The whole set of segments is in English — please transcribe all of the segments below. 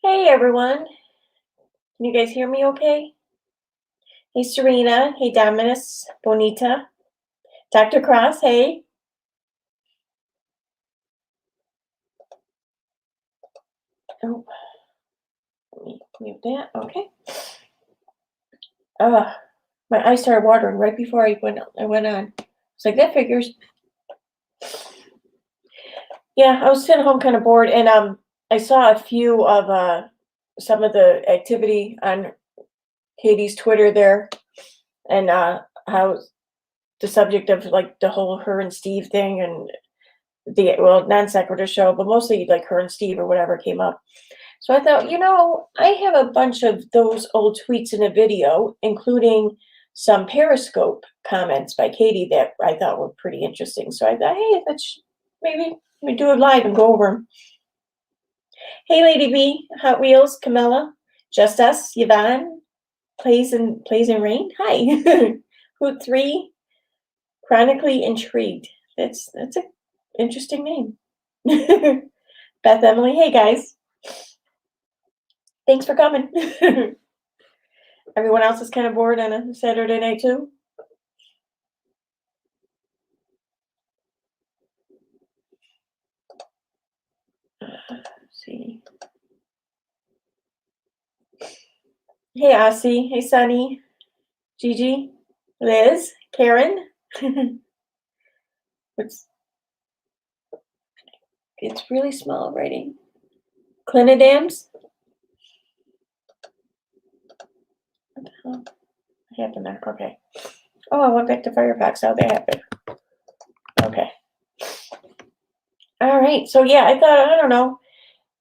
Hey everyone, can you guys hear me okay? Hey Serena, hey Dominus, Bonita, Dr. Cross, hey. Oh, let me mute that, okay. My eyes started watering right before I went on. It's like, that figures. Yeah, I was sitting home kind of bored, and I saw a few of some of the activity on Katie's Twitter there, and how the subject of like the whole her and Steve thing and the non sequitur show, but mostly like her and Steve or whatever came up. So I thought, I have a bunch of those old tweets in a video, including some Periscope comments by Katie that I thought were pretty interesting. So I thought, hey, maybe we do it live and go over them. Hey, Lady B, Hot Wheels, Camilla, Just Us, Yvonne, Plays and Rain. Hi, Hoot 3, Chronically Intrigued. That's an interesting name. Beth Emily, hey guys. Thanks for coming. Everyone else is kind of bored on a Saturday night too. Let's see. Hey Aussie. Hey Sunny. Gigi. Liz. Karen. It's really small writing. Clinidams. What the hell happened there? Okay. Oh, I went back to Firefox. How that happened? Okay. All right. So yeah, I thought, I don't know,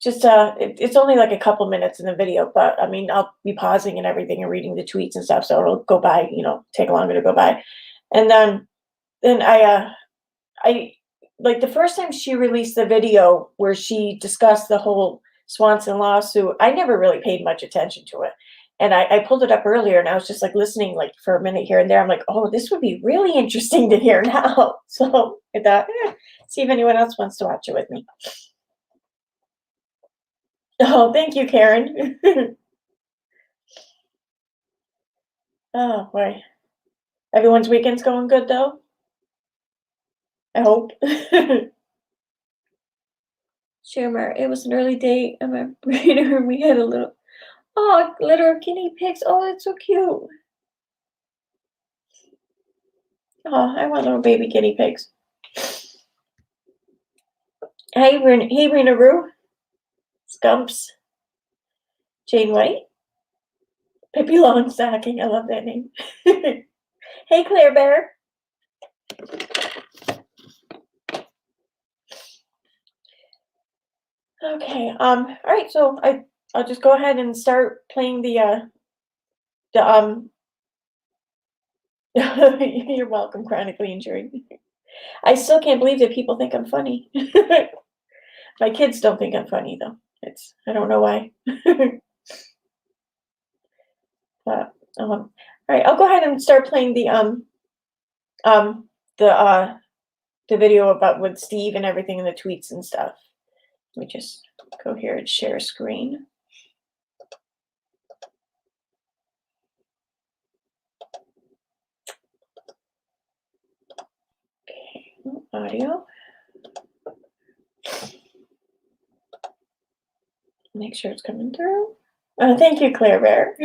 just it's only like a couple minutes in the video, but I mean, I'll be pausing and everything and reading the tweets and stuff, so it'll go by, take longer to go by. And then I like the first time she released the video where she discussed the whole Swanson lawsuit, I never really paid much attention to it. And I pulled it up earlier and I was just like listening like for a minute here and there. I'm like, oh, this would be really interesting to hear now. So I thought, see if anyone else wants to watch it with me. Oh, thank you, Karen. Oh, boy. Everyone's weekend's going good though? I hope. Schumer, it was an early day. I'm a breeder and we had a little litter of guinea pigs. Oh, that's so cute. Oh, I want little baby guinea pigs. Hey, Rena Roo. Scumps. Jane White. Pippi Longstocking. I love that name. Hey, Claire Bear. Okay. All right. So I'll just go ahead and start playing the You're welcome, chronically injured. I still can't believe that people think I'm funny. My kids don't think I'm funny though. I don't know why. But all right, I'll go ahead and start playing the video about with Steve and everything in the tweets and stuff. Let me just go here and share screen. Okay, audio. Make sure it's coming through. Thank you, Claire Bear.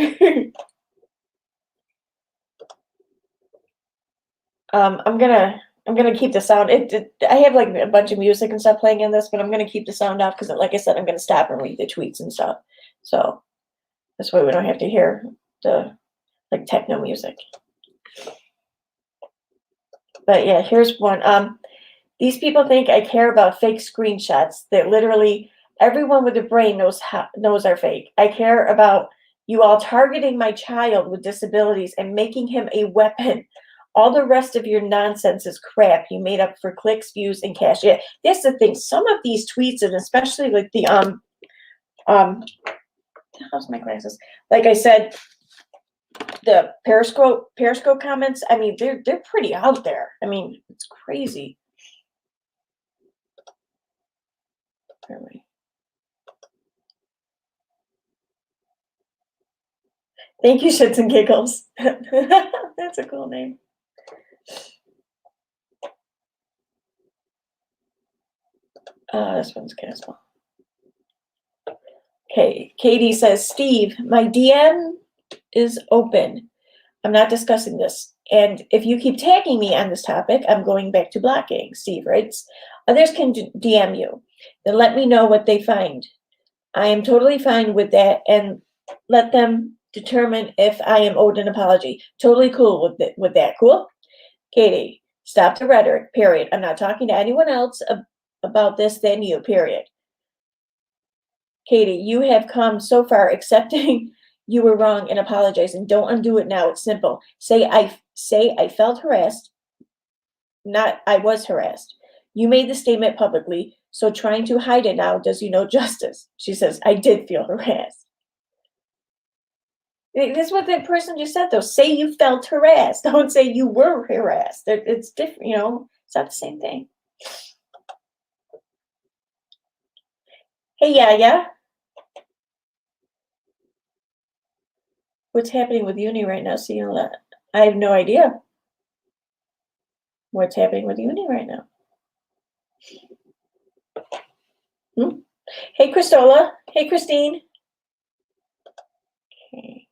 I'm gonna keep the sound. I have like a bunch of music and stuff playing in this, but I'm gonna keep the sound off because, like I said, I'm gonna stop and read the tweets and stuff. So this way we don't have to hear the like techno music. But yeah, here's one. These people think I care about fake screenshots that literally everyone with a brain knows are fake. I care about you all targeting my child with disabilities and making him a weapon. All the rest of your nonsense is crap you made up for clicks, views, and cash. Yeah, that's the thing. Some of these tweets, and especially like the how's my glasses? Like I said, the Periscope comments. I mean, they're pretty out there. I mean, it's crazy. Thank you, Shits and Giggles. That's a cool name. This one's kind of small. Okay, Katie says, Steve, my DM is open. I'm not discussing this. And if you keep tagging me on this topic, I'm going back to blocking. Steve writes, others can DM you. Then let me know what they find. I am totally fine with that, and let them determine if I am owed an apology. Totally cool with that. Cool? Katie, stop the rhetoric, period. I'm not talking to anyone else about this than you, period. Katie, you have come so far accepting you were wrong and apologizing. Don't undo it now. It's simple. Say I felt harassed, not I was harassed. You made the statement publicly, so trying to hide it now does you no justice. She says, I did feel harassed. This is what that person just said, though. Say you felt harassed. Don't say you were harassed. It's different, it's not the same thing. Hey, yeah. What's happening with uni right now? So I have no idea what's happening with uni right now. Hey, Christola. Hey, Christine. Okay.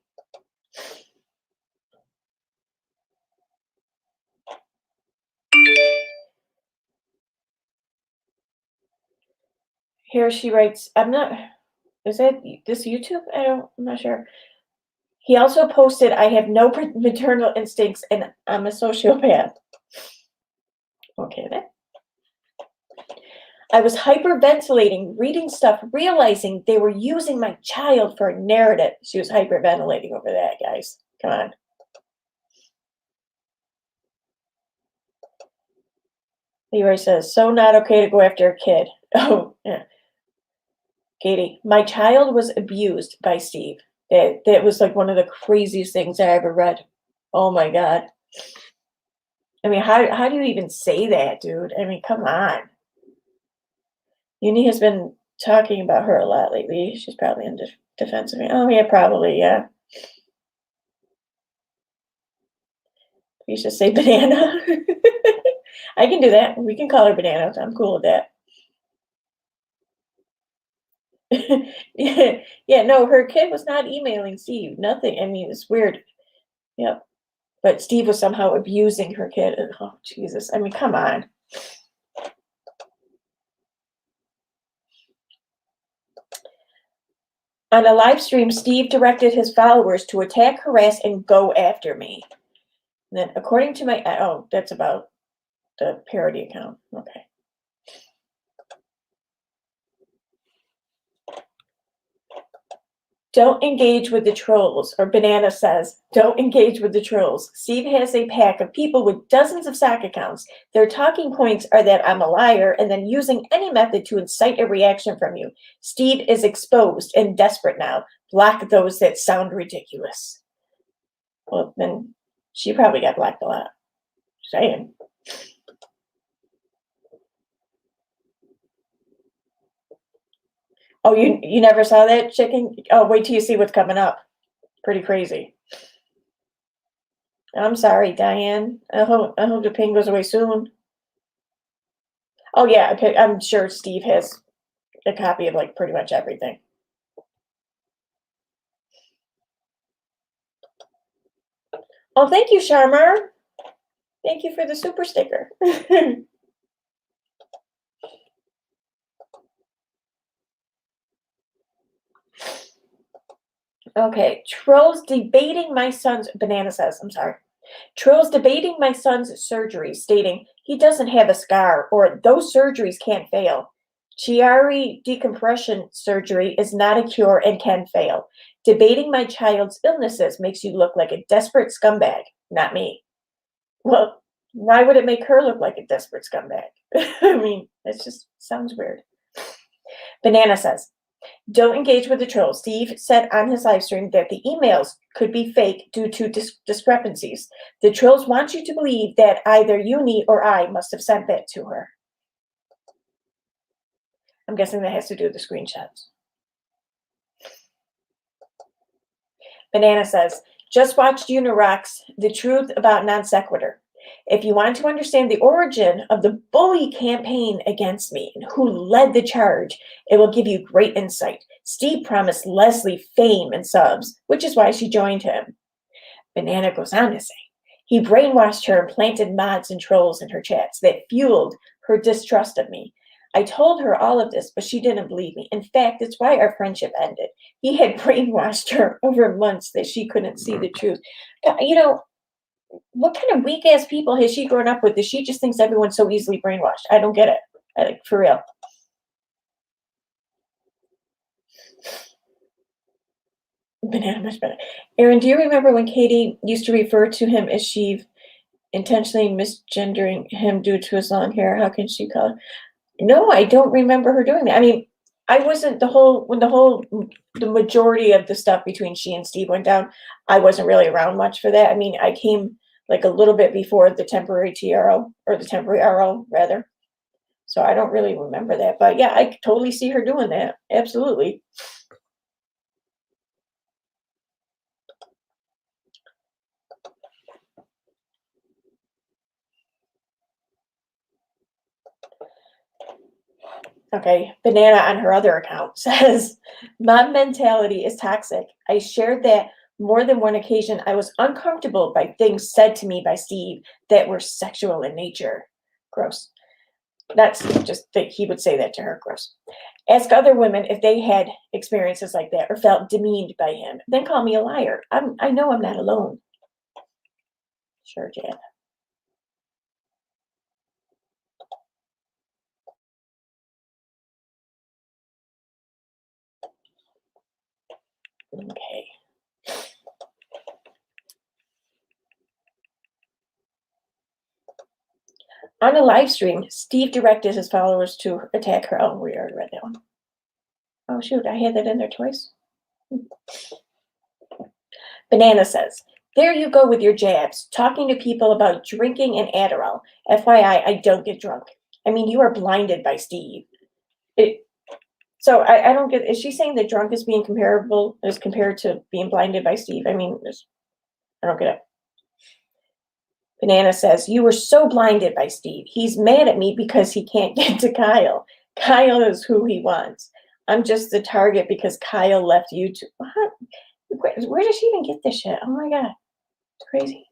Here she writes, is that this YouTube? I'm not sure. He also posted, I have no maternal instincts and I'm a sociopath. Okay, then. I was hyperventilating, reading stuff, realizing they were using my child for a narrative. She was hyperventilating over that, guys. Come on. Leroy says, so not okay to go after a kid. Oh, yeah. Katie, my child was abused by Steve. That was like one of the craziest things I ever read. Oh my God. I mean, how do you even say that, dude? I mean, come on. Uni has been talking about her a lot lately. She's probably in defense of me. Oh, yeah, probably, yeah. You should say banana. I can do that. We can call her banana. I'm cool with that. Yeah, no, her kid was not emailing Steve. Nothing. I mean, it's weird. Yep. But Steve was somehow abusing her kid. Oh, Jesus. I mean, come on. On a live stream, Steve directed his followers to attack, harass, and go after me. And then, according to my, that's about the parody account. Okay. Don't engage with the trolls, or Banana says, don't engage with the trolls. Steve has a pack of people with dozens of sock accounts. Their talking points are that I'm a liar and then using any method to incite a reaction from you. Steve is exposed and desperate now. Block those that sound ridiculous. Well, then she probably got blocked a lot. Saying. Oh, you never saw that, chicken? Oh, wait till you see what's coming up. Pretty crazy. I'm sorry, Diane. I hope the pain goes away soon. Oh yeah, I'm sure Steve has a copy of like pretty much everything. Oh, thank you, Sharmer. Thank you for the super sticker. Okay, trolls debating my son's, Banana says, I'm sorry. Trolls debating my son's surgery, stating he doesn't have a scar or those surgeries can't fail. Chiari decompression surgery is not a cure and can fail. Debating my child's illnesses makes you look like a desperate scumbag, not me. Well, why would it make her look like a desperate scumbag? I mean, it just sounds weird. Banana says, don't engage with the trolls. Steve said on his live stream that the emails could be fake due to discrepancies. The trolls want you to believe that either Uni or I must have sent that to her. I'm guessing that has to do with the screenshots. Banana says, just watched Unirocks, The Truth About Non Sequitur. If you want to understand the origin of the bully campaign against me and who led the charge, it will give you great insight. Steve promised Leslie fame and subs, which is why she joined him. Banana goes on to say, he brainwashed her and planted mods and trolls in her chats that fueled her distrust of me. I told her all of this, but she didn't believe me. In fact, it's why our friendship ended. He had brainwashed her over months that she couldn't see the truth. You know, what kind of weak-ass people has she grown up with that she just thinks everyone's so easily brainwashed? I don't get it. For real. Banana much better. Aaron, do you remember when Katie used to refer to him as she intentionally misgendering him due to his long hair? How can she call it? No, I don't remember her doing that. I mean, I wasn't the majority of the stuff between she and Steve went down. I wasn't really around much for that. I mean, I came like a little bit before the temporary TRO, or the temporary RO rather. So I don't really remember that. But yeah, I totally see her doing that. Absolutely. Okay, Banana on her other account says, "Mom mentality is toxic. I shared that more than one occasion. I was uncomfortable by things said to me by Steve that were sexual in nature." Gross. That's just that he would say that to her. Gross. Ask other women if they had experiences like that or felt demeaned by him. Then call me a liar. I know I'm not alone. Sure, Jan. Okay. On a live stream, Steve directed his followers to attack her. Oh, we already read that one. Oh, shoot, I had that in there twice. Banana says, there you go with your jabs, talking to people about drinking and Adderall. FYI, I don't get drunk. I mean, you are blinded by Steve. So I don't get, is she saying that drunk is being comparable, as compared to being blinded by Steve? I mean, I don't get it. Banana says, you were so blinded by Steve. He's mad at me because he can't get to Kyle. Kyle is who he wants. I'm just the target because Kyle left YouTube. What? Where does she even get this shit? Oh my God. It's crazy.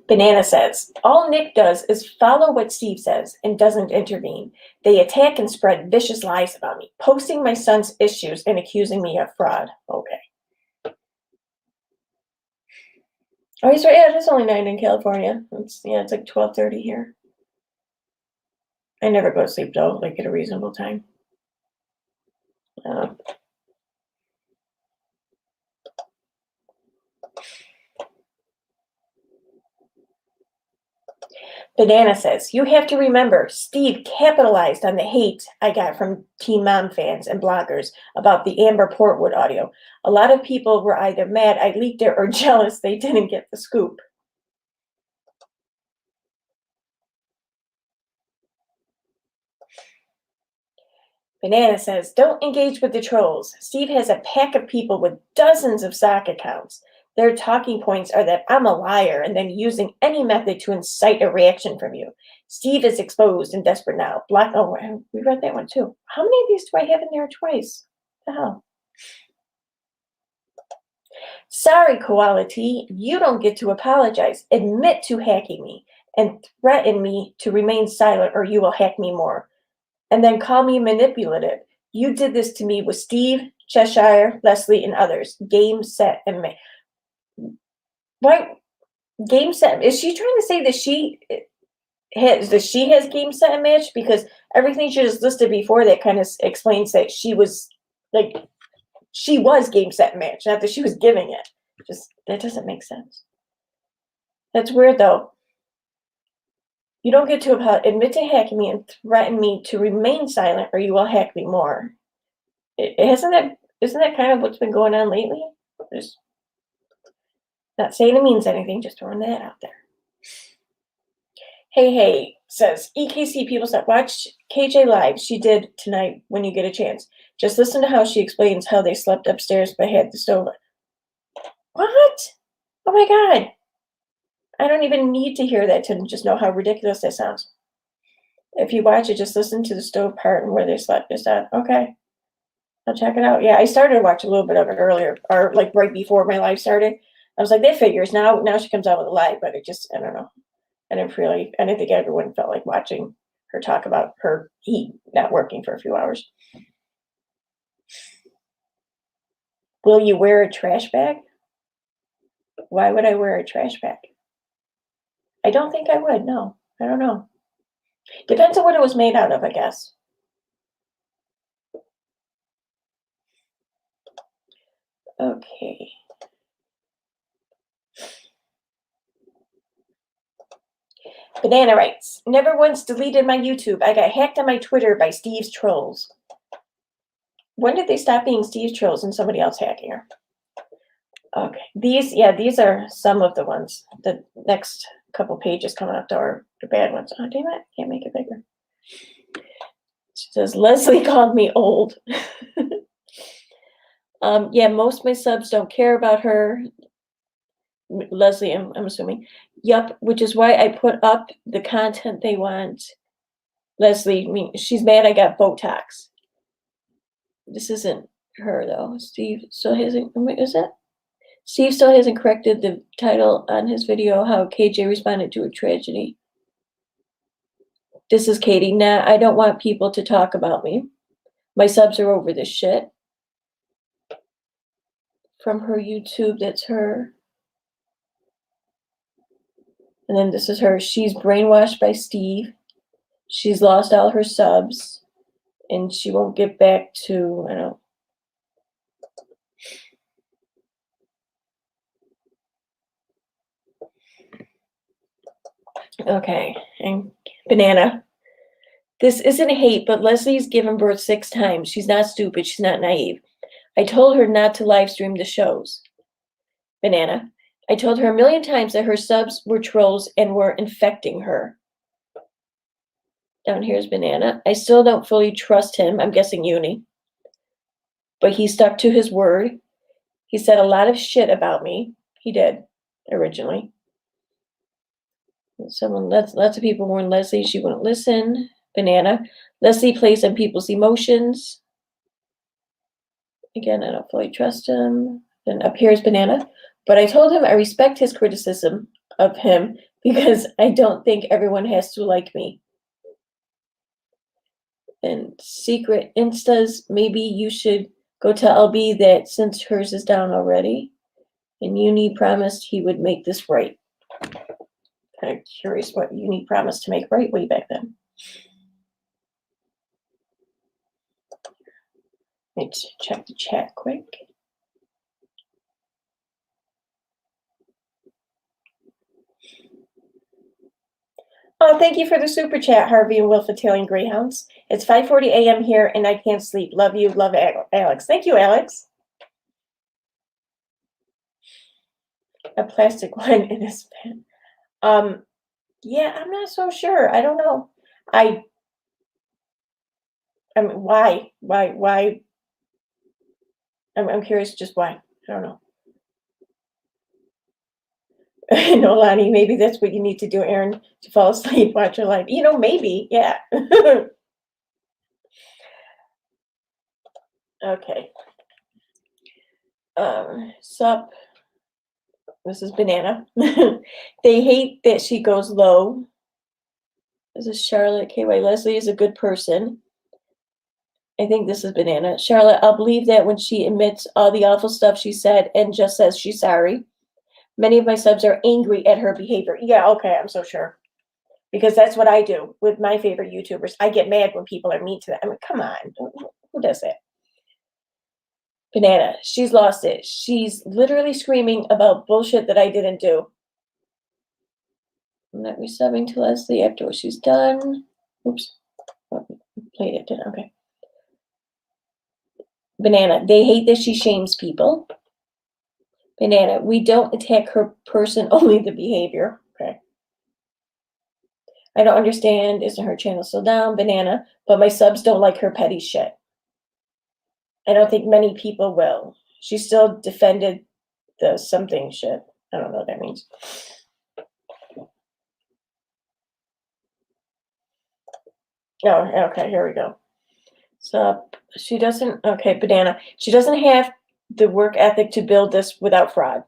Banana says, all Nick does is follow what Steve says and doesn't intervene. They attack and spread vicious lies about me, posting my son's issues and accusing me of fraud. Okay. Oh, he's right. Yeah, it's only 9 in California. It's like 12:30 here. I never go to sleep though, like at a reasonable time. Banana says, you have to remember, Steve capitalized on the hate I got from Teen Mom fans and bloggers about the Amber Portwood audio. A lot of people were either mad I leaked it or jealous they didn't get the scoop. Banana says, don't engage with the trolls. Steve has a pack of people with dozens of sock accounts. Their talking points are that I'm a liar and then using any method to incite a reaction from you. Steve is exposed and desperate now. Oh, we read that one too. How many of these do I have in there twice? What the hell? Sorry, Koality, you don't get to apologize. Admit to hacking me and threaten me to remain silent or you will hack me more. And then call me manipulative. You did this to me with Steve, Cheshire, Leslie, and others. Game, set, and match. Right? Game, set. Is she trying to say that she has game, set, and match? Because everything she just listed before that kind of explains that she was game, set, and match, not that she was giving it. Just that doesn't make sense. That's weird though. You don't get to admit to hacking me and threaten me to remain silent or you will hack me more. Isn't that kind of what's been going on lately? Just not saying it means anything, just throwing that out there. Hey, says EKC people stop. Watch KJ Live, she did tonight when you get a chance. Just listen to how she explains how they slept upstairs but had the stove. What? Oh my God. I don't even need to hear that to just know how ridiculous that sounds. If you watch it, just listen to the stove part and where they slept. Just that. Okay. I'll check it out. Yeah, I started to watch a little bit of it earlier, or like right before my live started. I was like, that figures. Now she comes out with a live, but it just, I don't know. I didn't think everyone felt like watching her talk about her heat not working for a few hours. Will you wear a trash bag? Why would I wear a trash bag? I don't think I would. No, I don't know. Depends on what it was made out of, I guess. Okay. Banana writes, never once deleted my YouTube. I got hacked on my Twitter by Steve's trolls. When did they stop being Steve's trolls and somebody else hacking her? Okay. These are some of the ones. The next couple pages coming up are the bad ones. Oh, damn it. Can't make it bigger. She says, Leslie called me old. Yeah, most of my subs don't care about her. Leslie, I'm assuming. Yup, which is why I put up the content they want. Leslie, I mean, she's mad I got Botox. This isn't her, though. Steve still hasn't, is it? Steve still hasn't corrected the title on his video, how KJ responded to a tragedy. This is Katie. Nah, I don't want people to talk about me. My subs are over this shit. From her YouTube, that's her. And then this is her. She's brainwashed by Steve. She's lost all her subs. And she won't get back to, I don't know. Okay. And Banana. This isn't hate, but Leslie's given birth 6 times. She's not stupid. She's not naive. I told her not to live stream the shows. Banana. I told her a million times that her subs were trolls and were infecting her. Down here's Banana. I still don't fully trust him. I'm guessing Uni. But he stuck to his word. He said a lot of shit about me. He did, originally. Lots of people warned Leslie she wouldn't listen. Banana. Leslie plays on people's emotions. Again, I don't fully trust him. Then up here is Banana. But I told him I respect his criticism of him because I don't think everyone has to like me. And secret instas, maybe you should go tell LB that since hers is down already. And Uni promised he would make this right. Kind of curious what Uni promised to make right way back then. Let's check the chat quick. Oh, thank you for the super chat, Harvey and Wilf Italian Greyhounds. It's 5:40 a.m. here and I can't sleep. Love you. Love Alex. Thank you, Alex. A plastic one in his pen. Yeah, I'm not so sure. I don't know. I mean, why? I'm curious just why. I don't know. No, Lonnie, maybe that's what you need to do, Aaron, to fall asleep, watch your live. You know, maybe, yeah. Okay. Sup. This is Banana. They hate that she goes low. This is Charlotte KY. Leslie is a good person. I think this is Banana. Charlotte, I'll believe that when she admits all the awful stuff she said and just says she's sorry. Many of my subs are angry at her behavior. Yeah, okay, I'm so sure. Because that's what I do with my favorite YouTubers. I get mad when people are mean to them. I mean, come on. Who does that? Banana, she's lost it. She's literally screaming about bullshit that I didn't do. I'm not resubbing to Leslie after what she's done. Oops. Oh, played it, didn't okay. Banana, they hate that she shames people. Banana, we don't attack her person, only the behavior. Okay. I don't understand. Isn't her channel still down? Banana. But my subs don't like her petty shit. I don't think many people will. She still defended the something shit. I don't know what that means. Oh, okay, here we go. So she doesn't, okay, Banana. She doesn't have the work ethic to build this without fraud.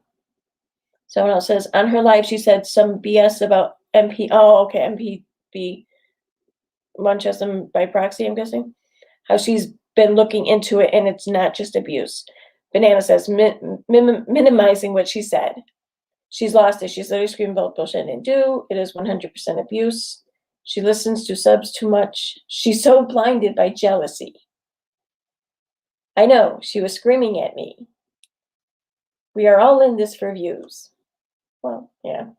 Someone else says, on her live, she said some BS about MP. Oh, okay, MPB Munchausen by proxy, I'm guessing. How she's been looking into it and it's not just abuse. Banana says, minimizing what she said. She's lost it. She's literally screaming about bullshit and do. It is 100% abuse. She listens to subs too much. She's so blinded by jealousy. I know, she was screaming at me. We are all in this for views. Well, yeah.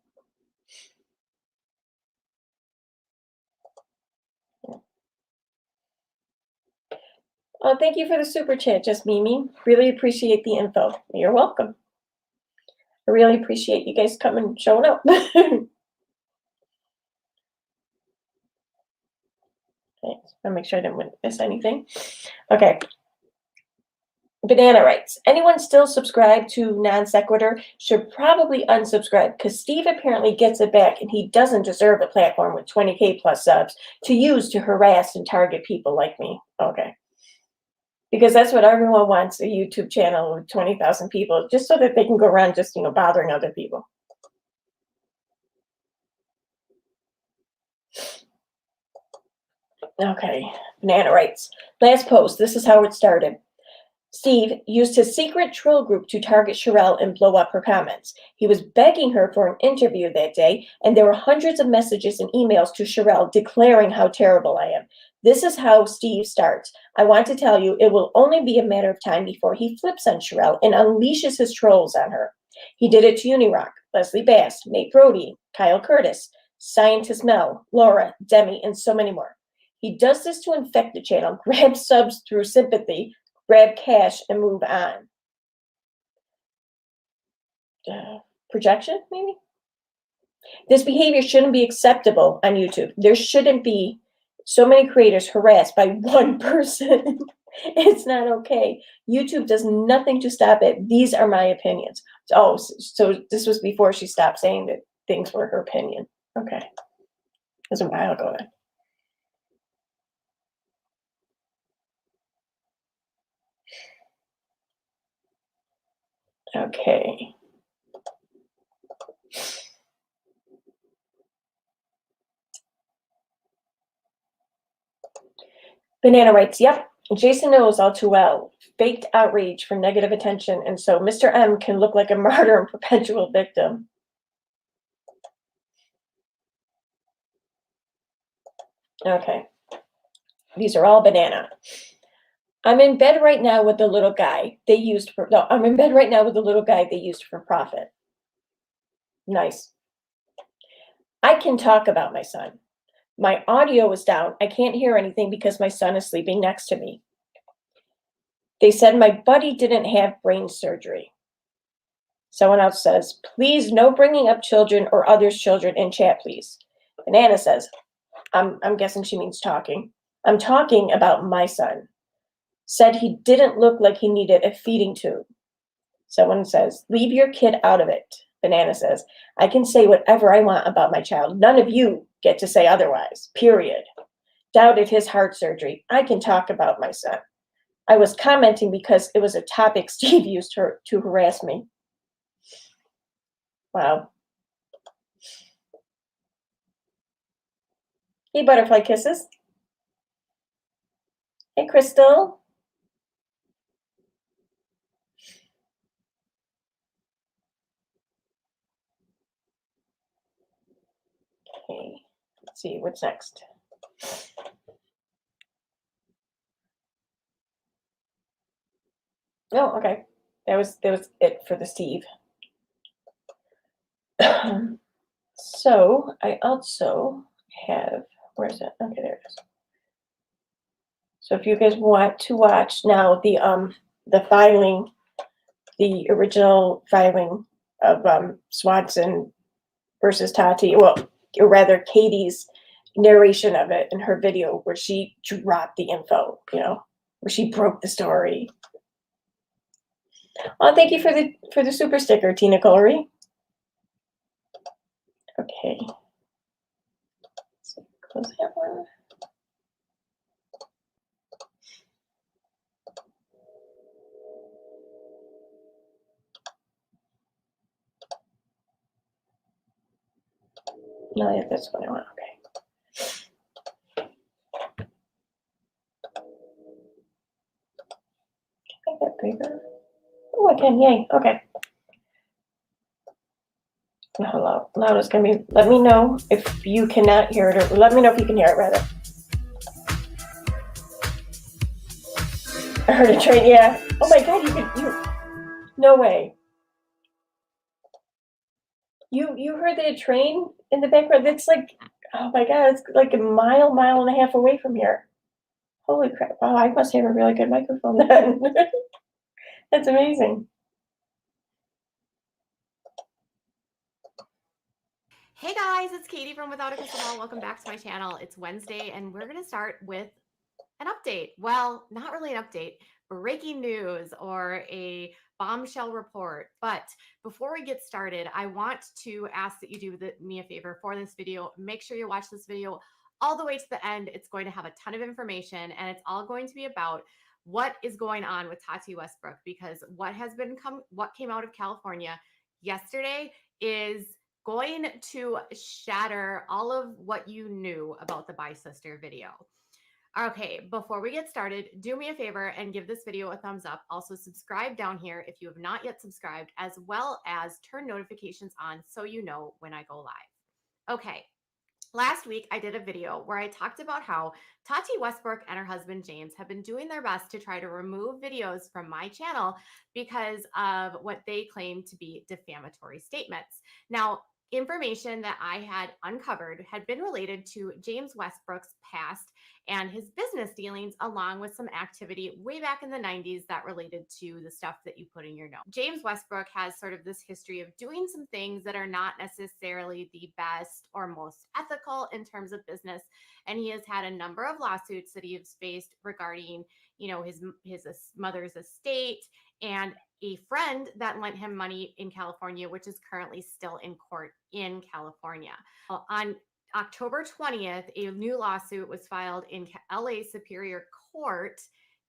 Thank you for the super chat, Just Mimi. Really appreciate the info. You're welcome. I really appreciate you guys coming and showing up. Thanks. I'll make sure I didn't miss anything. Okay. Banana writes, anyone still subscribed to Non Sequitur should probably unsubscribe because Steve apparently gets it back and he doesn't deserve a platform with 20K plus subs to use to harass and target people like me. Okay. Because that's what everyone wants, a YouTube channel with 20,000 people, just so that they can go around just, bothering other people. Okay, Banana writes, last post, this is how it started. Steve used his secret troll group to target Sherelle and blow up her comments. He was begging her for an interview that day, and there were hundreds of messages and emails to Sherelle declaring how terrible I am. This is how Steve starts. I want to tell you, it will only be a matter of time before he flips on Sherelle and unleashes his trolls on her. He did it to Unirock, Leslie Bass, Nate Brody, Kyle Curtis, Scientist Mel, Laura, Demi, and so many more. He does this to infect the channel, grab subs through sympathy, grab cash, and move on. Projection, maybe? This behavior shouldn't be acceptable on YouTube. There shouldn't be so many creators harassed by one person. It's not okay. YouTube does nothing to stop it. These are my opinions. Oh, so this was before she stopped saying that things were her opinion. Okay. It was a while ago then. Okay. Banana writes, yep, Jason knows all too well. Faked outrage for negative attention, and so Mr. M can look like a martyr and perpetual victim. Okay. These are all Banana. I'm in bed right now with the little guy they used for, no, I'm in bed right now with the little guy they used for profit. Nice. I can talk about my son. My audio is down. I can't hear anything because my son is sleeping next to me. They said my buddy didn't have brain surgery. Someone else says, please, no bringing up children or others' children in chat, please. Banana says, I'm guessing she means talking. I'm talking about my son. Said he didn't look like he needed a feeding tube. Someone says, leave your kid out of it. Banana says, I can say whatever I want about my child. None of you get to say otherwise, period. Doubted his heart surgery. I can talk about my son. I was commenting because it was a topic Steve used to harass me. Wow. Hey, Butterfly Kisses. Hey, Crystal. Okay, let's see, what's next? Oh, okay. That was it for the Steve. So I also have, where is it? Okay, there it is. So if you guys want to watch now the filing, the original filing of Swanson versus Tati, well, or rather Katie's narration of it in her video where she dropped the info, where she broke the story. Well, thank you for the super sticker, Tina Collery. Okay. So close that one. No, yeah, that's what I want. Okay. Can I get bigger? Oh, I can. Yay. Okay. Hello. Loud is going to be. Let me know if you cannot hear it, or let me know if you can hear it, rather. I heard a train. Yeah. Oh my God. No way. You heard the train in the background? It's like, oh my God, it's like a mile and a half away from here. Holy crap. Wow, I must have a really good microphone then. That's amazing. Hey guys, it's Katie from Without a Crystal Ball. Welcome back to my channel. It's Wednesday and we're going to start with an update. Well, not really an update, breaking news or a bombshell report. But before we get started, I want to ask that you do me a favor for this video. Make sure you watch this video all the way to the end. It's going to have a ton of information and it's all going to be about what is going on with Tati Westbrook, because what came out of California yesterday is going to shatter all of what you knew about the Bi Sister video. Okay, before we get started, do me a favor and give this video a thumbs up. Also subscribe down here if you have not yet subscribed, as well as turn notifications on so you know when I go live. Okay, last week I did a video where I talked about how Tati Westbrook and her husband James have been doing their best to try to remove videos from my channel because of what they claim to be defamatory statements. Now, information that I had uncovered had been related to James Westbrook's past and his business dealings, along with some activity way back in the 90s that related to the stuff that you put in your note. James Westbrook has sort of this history of doing some things that are not necessarily the best or most ethical in terms of business. And he has had a number of lawsuits that he has faced regarding, his mother's estate and a friend that lent him money in California, which is currently still in court in California. On October 20th, a new lawsuit was filed in LA Superior Court,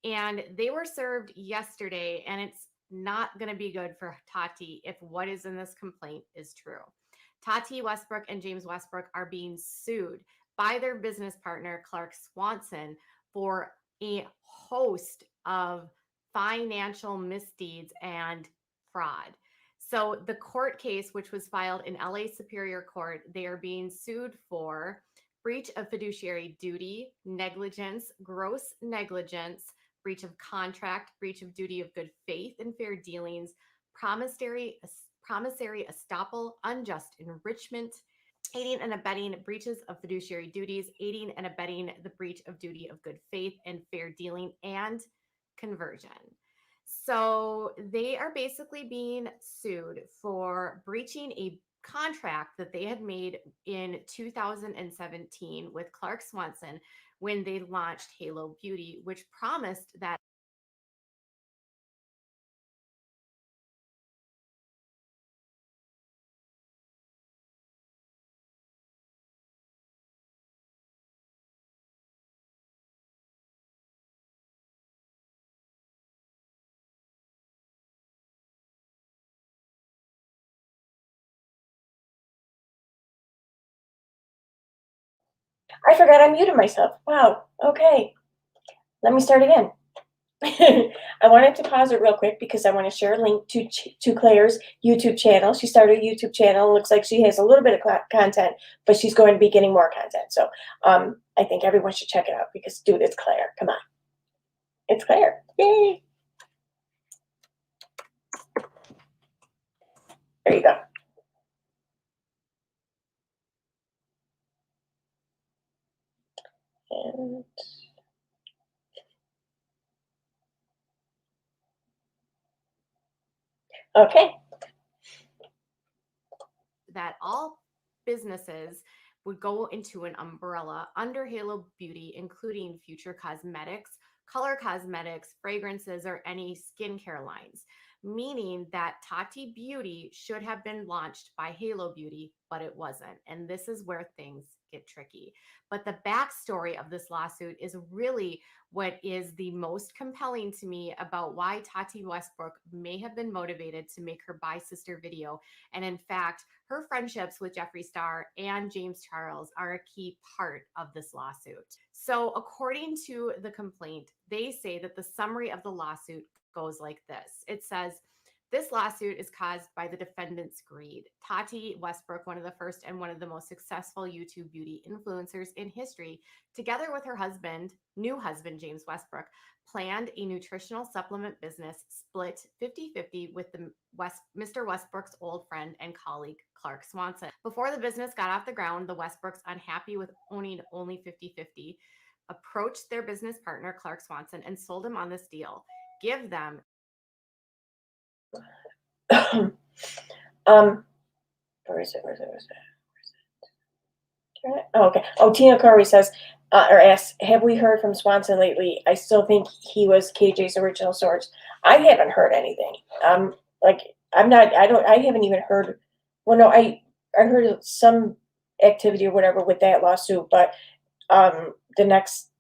and they were served yesterday, and it's not going to be good for Tati if what is in this complaint is true. Tati Westbrook and James Westbrook are being sued by their business partner, Clark Swanson, for a host of financial misdeeds and fraud. So the court case, which was filed in LA Superior Court, they are being sued for breach of fiduciary duty, negligence, gross negligence, breach of contract, breach of duty of good faith and fair dealings, promissory estoppel, unjust enrichment, aiding and abetting breaches of fiduciary duties, aiding and abetting the breach of duty of good faith and fair dealing, and conversion. So they are basically being sued for breaching a contract that they had made in 2017 with Clark Swanson when they launched Halo Beauty, which promised that I forgot I muted myself. Wow. Okay. Let me start again. I wanted to pause it real quick because I want to share a link to Claire's YouTube channel. She started a YouTube channel. It looks like she has a little bit of content, but she's going to be getting more content. So I think everyone should check it out because, dude, it's Claire. Come on. It's Claire. Yay. There you go. And okay. that all businesses would go into an umbrella under Halo Beauty, including future cosmetics, color cosmetics, fragrances, or any skincare lines, meaning that Tati Beauty should have been launched by Halo Beauty, but it wasn't. And this is where things get tricky. But the backstory of this lawsuit is really what is the most compelling to me about why Tati Westbrook may have been motivated to make her Bi Sister video. And in fact, her friendships with Jeffree Star and James Charles are a key part of this lawsuit. So, according to the complaint, they say that the summary of the lawsuit goes like this. It says, this lawsuit is caused by the defendant's greed. Tati Westbrook, one of the first and one of the most successful YouTube beauty influencers in history, together with her husband, new husband, James Westbrook, planned a nutritional supplement business split 50-50 with Mr. Westbrook's old friend and colleague, Clark Swanson. Before the business got off the ground, the Westbrooks, unhappy with owning only 50-50, approached their business partner, Clark Swanson, and sold him on this deal. Give them where is it? Oh, okay. Oh, Tina Curry says, or asks, have we heard from Swanson lately? I still think he was KJ's original source. I haven't heard anything. Like, I haven't even heard, well, no, I heard of some activity or whatever with that lawsuit, but, the next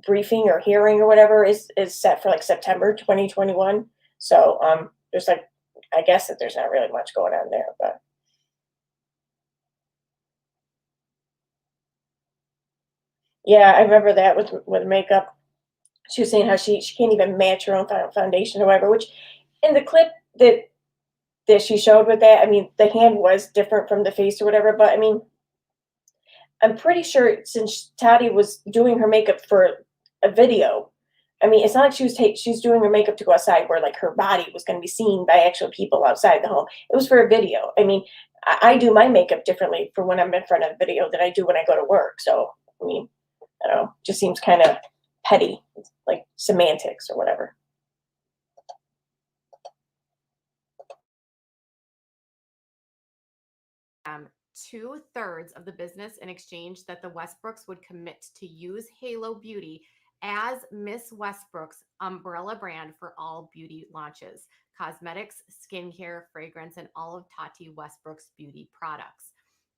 briefing or hearing or whatever is set for like September 2021. So, there's like, I guess that there's not really much going on there, but. Yeah, I remember that with makeup. She was saying how she can't even match her own foundation or whatever, which in the clip that she showed with that, I mean, the hand was different from the face or whatever, but I mean, I'm pretty sure since Tati was doing her makeup for a video, I mean, it's not like she's doing her makeup to go outside where like her body was going to be seen by actual people outside the home. It was for a video. I mean, I do my makeup differently for when I'm in front of a video than I do when I go to work. So, I mean, I don't know, just seems kind of petty, like semantics or whatever. Two-thirds of the business in exchange that the Westbrooks would commit to use Halo Beauty as Miss Westbrook's umbrella brand for all beauty launches, cosmetics, skincare, fragrance, and all of Tati Westbrook's beauty products.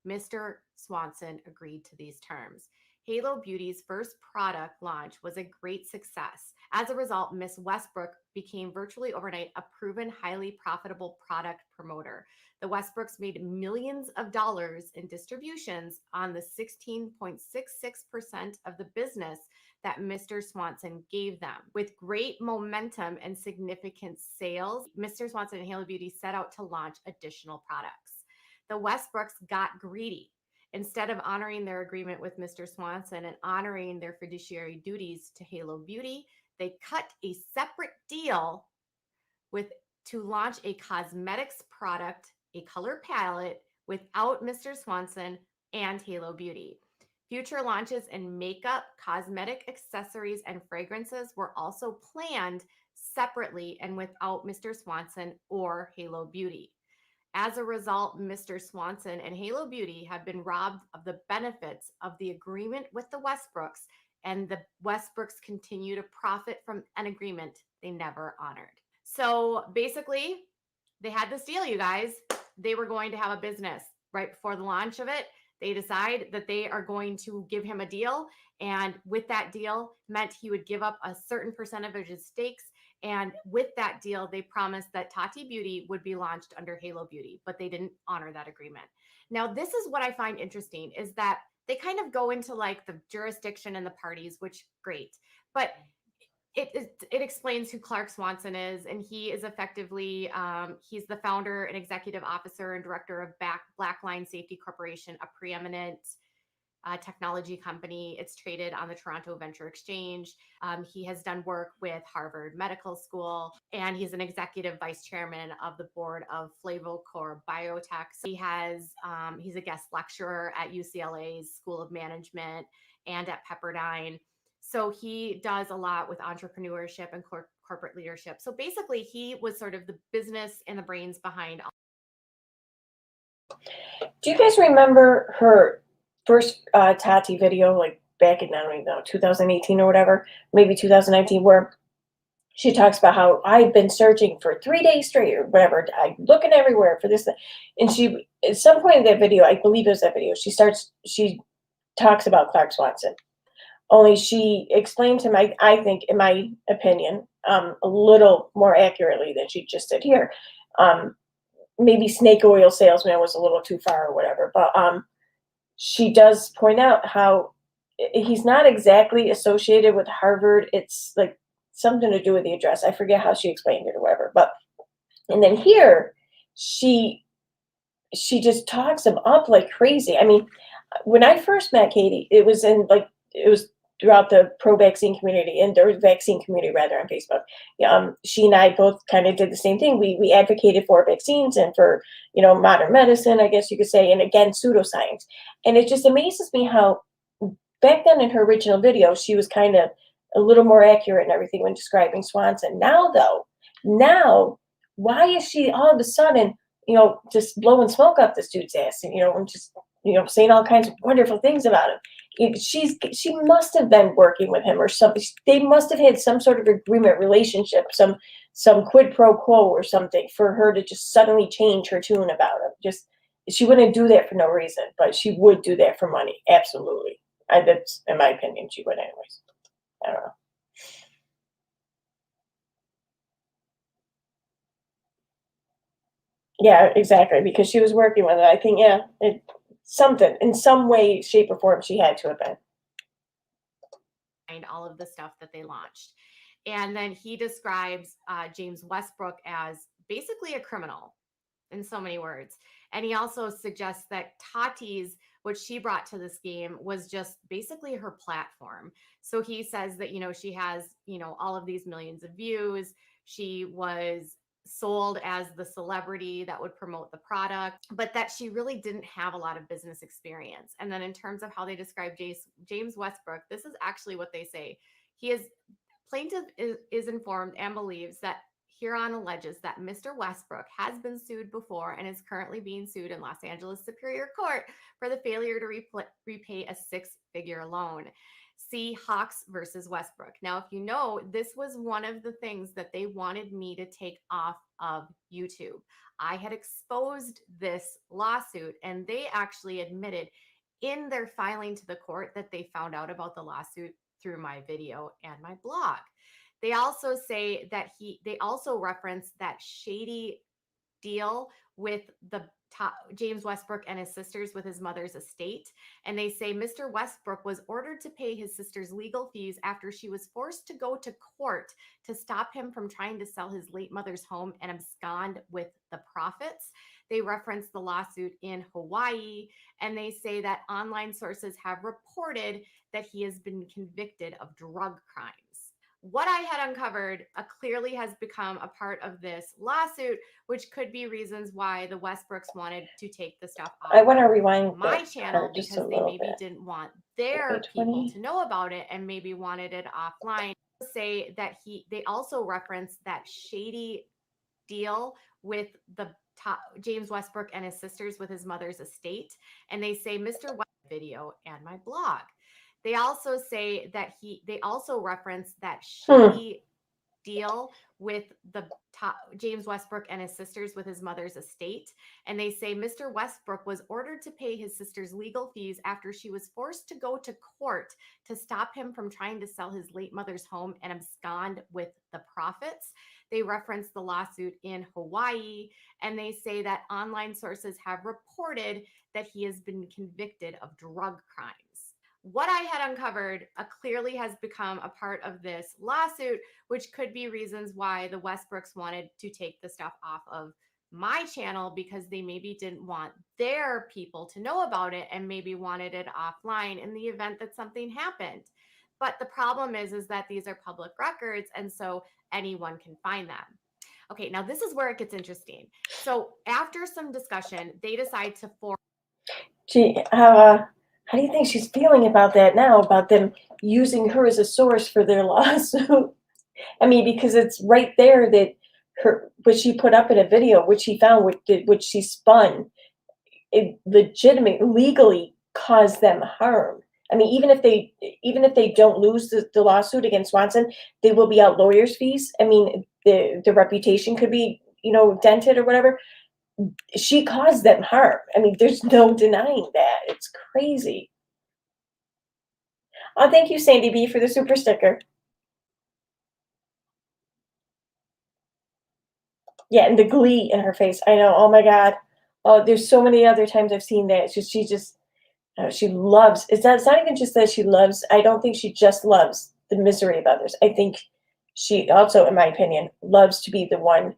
Mr. Swanson agreed to these terms. Halo Beauty's first product launch was a great success. As a result, Miss Westbrook became virtually overnight a proven, highly profitable product promoter. The Westbrooks made millions of dollars in distributions on the 16.66% of the business that Mr. Swanson gave them. With great momentum and significant sales, Mr. Swanson and Halo Beauty set out to launch additional products. The Westbrooks got greedy. Instead of honoring their agreement with Mr. Swanson and honoring their fiduciary duties to Halo Beauty, they cut a separate deal to launch a cosmetics product, a color palette, without Mr. Swanson and Halo Beauty. Future launches in makeup, cosmetic accessories, and fragrances were also planned separately and without Mr. Swanson or Halo Beauty. As a result, Mr. Swanson and Halo Beauty have been robbed of the benefits of the agreement with the Westbrooks, and the Westbrooks continue to profit from an agreement they never honored. So basically, they had this deal, you guys. They were going to have a business right before the launch of it. They decide that they are going to give him a deal. And with that deal meant he would give up a certain percentage of his stakes. And with that deal, they promised that Tati Beauty would be launched under Halo Beauty, but they didn't honor that agreement. Now, this is what I find interesting is that they kind of go into like the jurisdiction and the parties, which great. But it explains who Clark Swanson is, and he is effectively he's the founder and executive officer and director of Blackline Safety Corporation, a preeminent technology company. It's traded on the Toronto Venture Exchange. He has done work with Harvard Medical School, and he's an executive vice chairman of the board of Flavocor Biotech. He's a guest lecturer at UCLA's School of Management and at Pepperdine. So he does a lot with entrepreneurship and corporate leadership. So basically, he was sort of the business and the brains behind. Do you guys remember her first Tati video, like back in, I don't even know, 2018 or whatever, maybe 2019, where she talks about how I've been searching for 3 days straight or whatever. I'm looking everywhere for this. And she, at some point in that video, I believe it was that video, she talks about Clark Swanson. Only she explained him, I think, in my opinion, a little more accurately than she just did here. Maybe snake oil salesman was a little too far or whatever, but she does point out how he's not exactly associated with Harvard. It's like something to do with the address. I forget how she explained it or whatever. But and then here she just talks him up like crazy. I mean, when I first met Katie, it was throughout the pro-vaccine community and the vaccine community rather on Facebook. She and I both kind of did the same thing. We advocated for vaccines and for, modern medicine, I guess you could say, and against pseudoscience. And it just amazes me how back then in her original video, she was kind of a little more accurate and everything when describing Swanson. Now though, why is she all of a sudden, just blowing smoke up this dude's ass and just, saying all kinds of wonderful things about him? She must have been working with him or something. They must have had some sort of agreement, relationship, some quid pro quo or something for her to just suddenly change her tune about him. Just, she wouldn't do that for no reason, but she would do that for money. Absolutely. That's, in my opinion, she would anyways. I don't know. Yeah, exactly. Because she was working with it. I think, something in some way, shape, or form, she had to have been. All of the stuff that they launched. And then he describes James Westbrook as basically a criminal in so many words. And he also suggests that Tati's, what she brought to this game was just basically her platform. So he says that, she has, all of these millions of views. She was sold as the celebrity that would promote the product, but that she really didn't have a lot of business experience. And then in terms of how they describe James Westbrook, this is actually what they say. Plaintiff is informed and believes that Huron alleges that Mr. Westbrook has been sued before and is currently being sued in Los Angeles Superior Court for the failure to repay a six-figure loan. See Hawks versus Westbrook. Now, if you know, this was one of the things that they wanted me to take off of YouTube. I had exposed this lawsuit, and they actually admitted in their filing to the court that they found out about the lawsuit through my video and my blog. They also say that they also reference that shady deal with James Westbrook and his sisters with his mother's estate. And they say Mr. Westbrook was ordered to pay his sister's legal fees after she was forced to go to court to stop him from trying to sell his late mother's home and abscond with the profits. They reference the lawsuit in Hawaii, and they say that online sources have reported that he has been convicted of drug crimes. What I had uncovered clearly has become a part of this lawsuit, which could be reasons why the Westbrooks wanted to take the stuff off. I want to rewind my channel because they maybe didn't want their people to know about it and maybe wanted it offline. Say that they also reference that shady deal with the James Westbrook and his sisters with his mother's estate, and they say Mr. West video and my blog. They also say that they also reference that shady deal with the James Westbrook and his sisters with his mother's estate. And they say Mr. Westbrook was ordered to pay his sister's legal fees after she was forced to go to court to stop him from trying to sell his late mother's home and abscond with the profits. They reference the lawsuit in Hawaii, and they say that online sources have reported that he has been convicted of drug crimes. What I had uncovered clearly has become a part of this lawsuit, which could be reasons why the Westbrooks wanted to take the stuff off of my channel because they maybe didn't want their people to know about it and maybe wanted it offline in the event that something happened. But the problem is that these are public records, and so anyone can find them. Okay, now this is where it gets interesting. So after some discussion, they decide to form. How do you think she's feeling about that now, about them using her as a source for their lawsuit? I mean, because it's right there that what she put up in a video, which she found, which she spun, it legitimately, legally cause them harm. I mean, even if they don't lose the lawsuit against Swanson, they will be out lawyers' fees. I mean, the reputation could be, dented or whatever. She caused them harm. I mean, there's no denying that. It's crazy. Oh, thank you, Sandy B, for the super sticker. Yeah, and the glee in her face. I know. Oh my God. Oh, there's so many other times I've seen that. She loves. It's not even just that she loves. I don't think she just loves the misery of others. I think she also, in my opinion, loves to be the one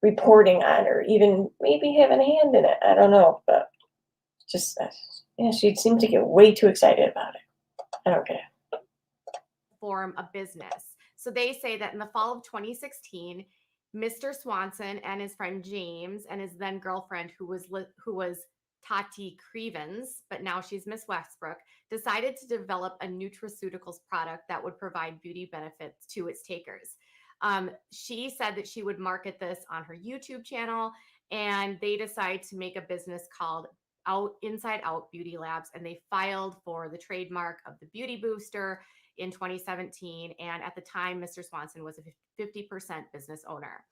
reporting on, or even maybe having a hand in it. I don't know, but just yeah, she seemed to get way too excited about it. I don't get it. Form a business. So they say that in the fall of 2016, Mr. Swanson and his friend James and his then girlfriend, who was Tati Crevens, but now she's Miss Westbrook, decided to develop a nutraceuticals product that would provide beauty benefits to its takers. She said that she would market this on her YouTube channel, and they decided to make a business called Inside Out Beauty Labs, and they filed for the trademark of the beauty booster in 2017. And at the time, Mr. Swanson was a 50% business owner.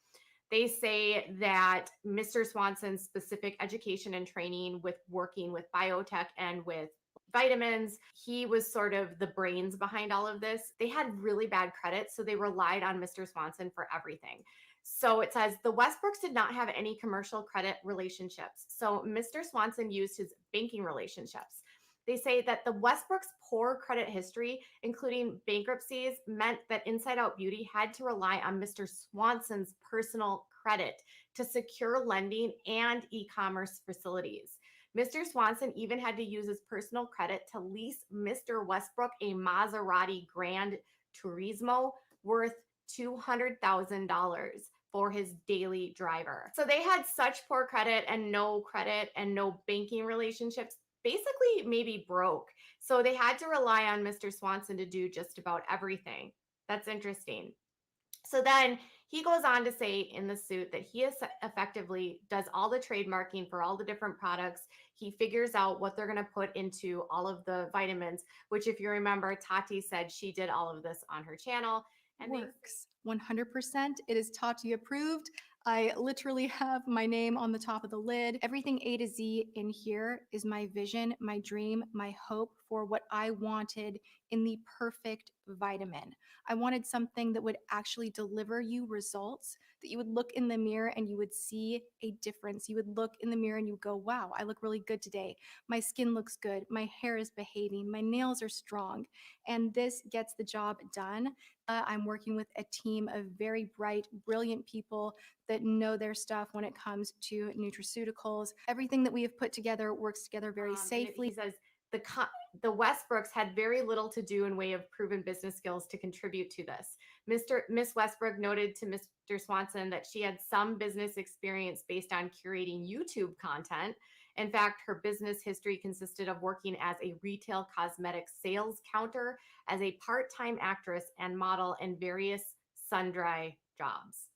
They say that Mr. Swanson's specific education and training with working with biotech and with vitamins, he was sort of the brains behind all of this. They had really bad credit, so they relied on Mr. Swanson for everything. So it says the Westbrooks did not have any commercial credit relationships. So Mr. Swanson used his banking relationships. They say that the Westbrooks' poor credit history, including bankruptcies, meant that Inside Out Beauty had to rely on Mr. Swanson's personal credit to secure lending and e-commerce facilities. Mr. Swanson even had to use his personal credit to lease Mr. Westbrook a Maserati Grand Turismo worth $200,000 for his daily driver. So they had such poor credit and no banking relationships, basically maybe broke. So they had to rely on Mr. Swanson to do just about everything. That's interesting. So then he goes on to say in the suit that he effectively does all the trademarking for all the different products. He figures out what they're going to put into all of the vitamins, which, if you remember, Tati said she did all of this on her channel. And works 100%. It is Tati approved. I literally have my name on the top of the lid. Everything A to Z in here is my vision, my dream, my hope for what I wanted in the perfect vitamin. I wanted something that would actually deliver you results, that you would look in the mirror and you would see a difference. You would look in the mirror and you would go, wow, I look really good today. My skin looks good. My hair is behaving. My nails are strong. And this gets the job done. I'm working with a team of very bright, brilliant people that know their stuff when it comes to nutraceuticals. Everything that we have put together works together very safely. He says the Westbrooks had very little to do in way of proven business skills to contribute to this. Miss Westbrook noted to Mr. Swanson that she had some business experience based on curating YouTube content. In fact, her business history consisted of working as a retail cosmetics sales counter, as a part-time actress and model in various sundry jobs.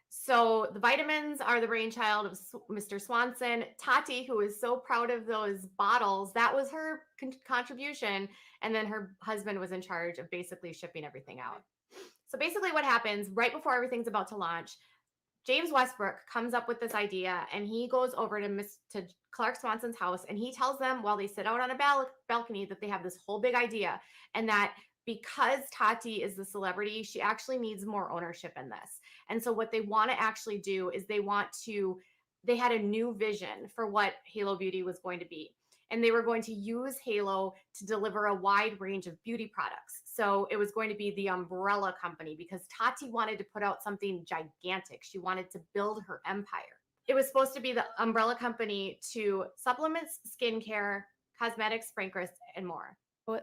So the vitamins are the brainchild of Mr. Swanson. Tati, who is so proud of those bottles, that was her contribution. And then her husband was in charge of basically shipping everything out. So basically what happens right before everything's about to launch, James Westbrook comes up with this idea, and he goes over to Clark Swanson's house, and he tells them while they sit out on a balcony that they have this whole big idea, and that because Tati is the celebrity, she actually needs more ownership in this. And so what they want to actually do is they had a new vision for what Halo Beauty was going to be. And they were going to use Halo to deliver a wide range of beauty products. So it was going to be the umbrella company, because Tati wanted to put out something gigantic. She wanted to build her empire. It was supposed to be the umbrella company to supplements, skincare, cosmetics, fragrance, and more.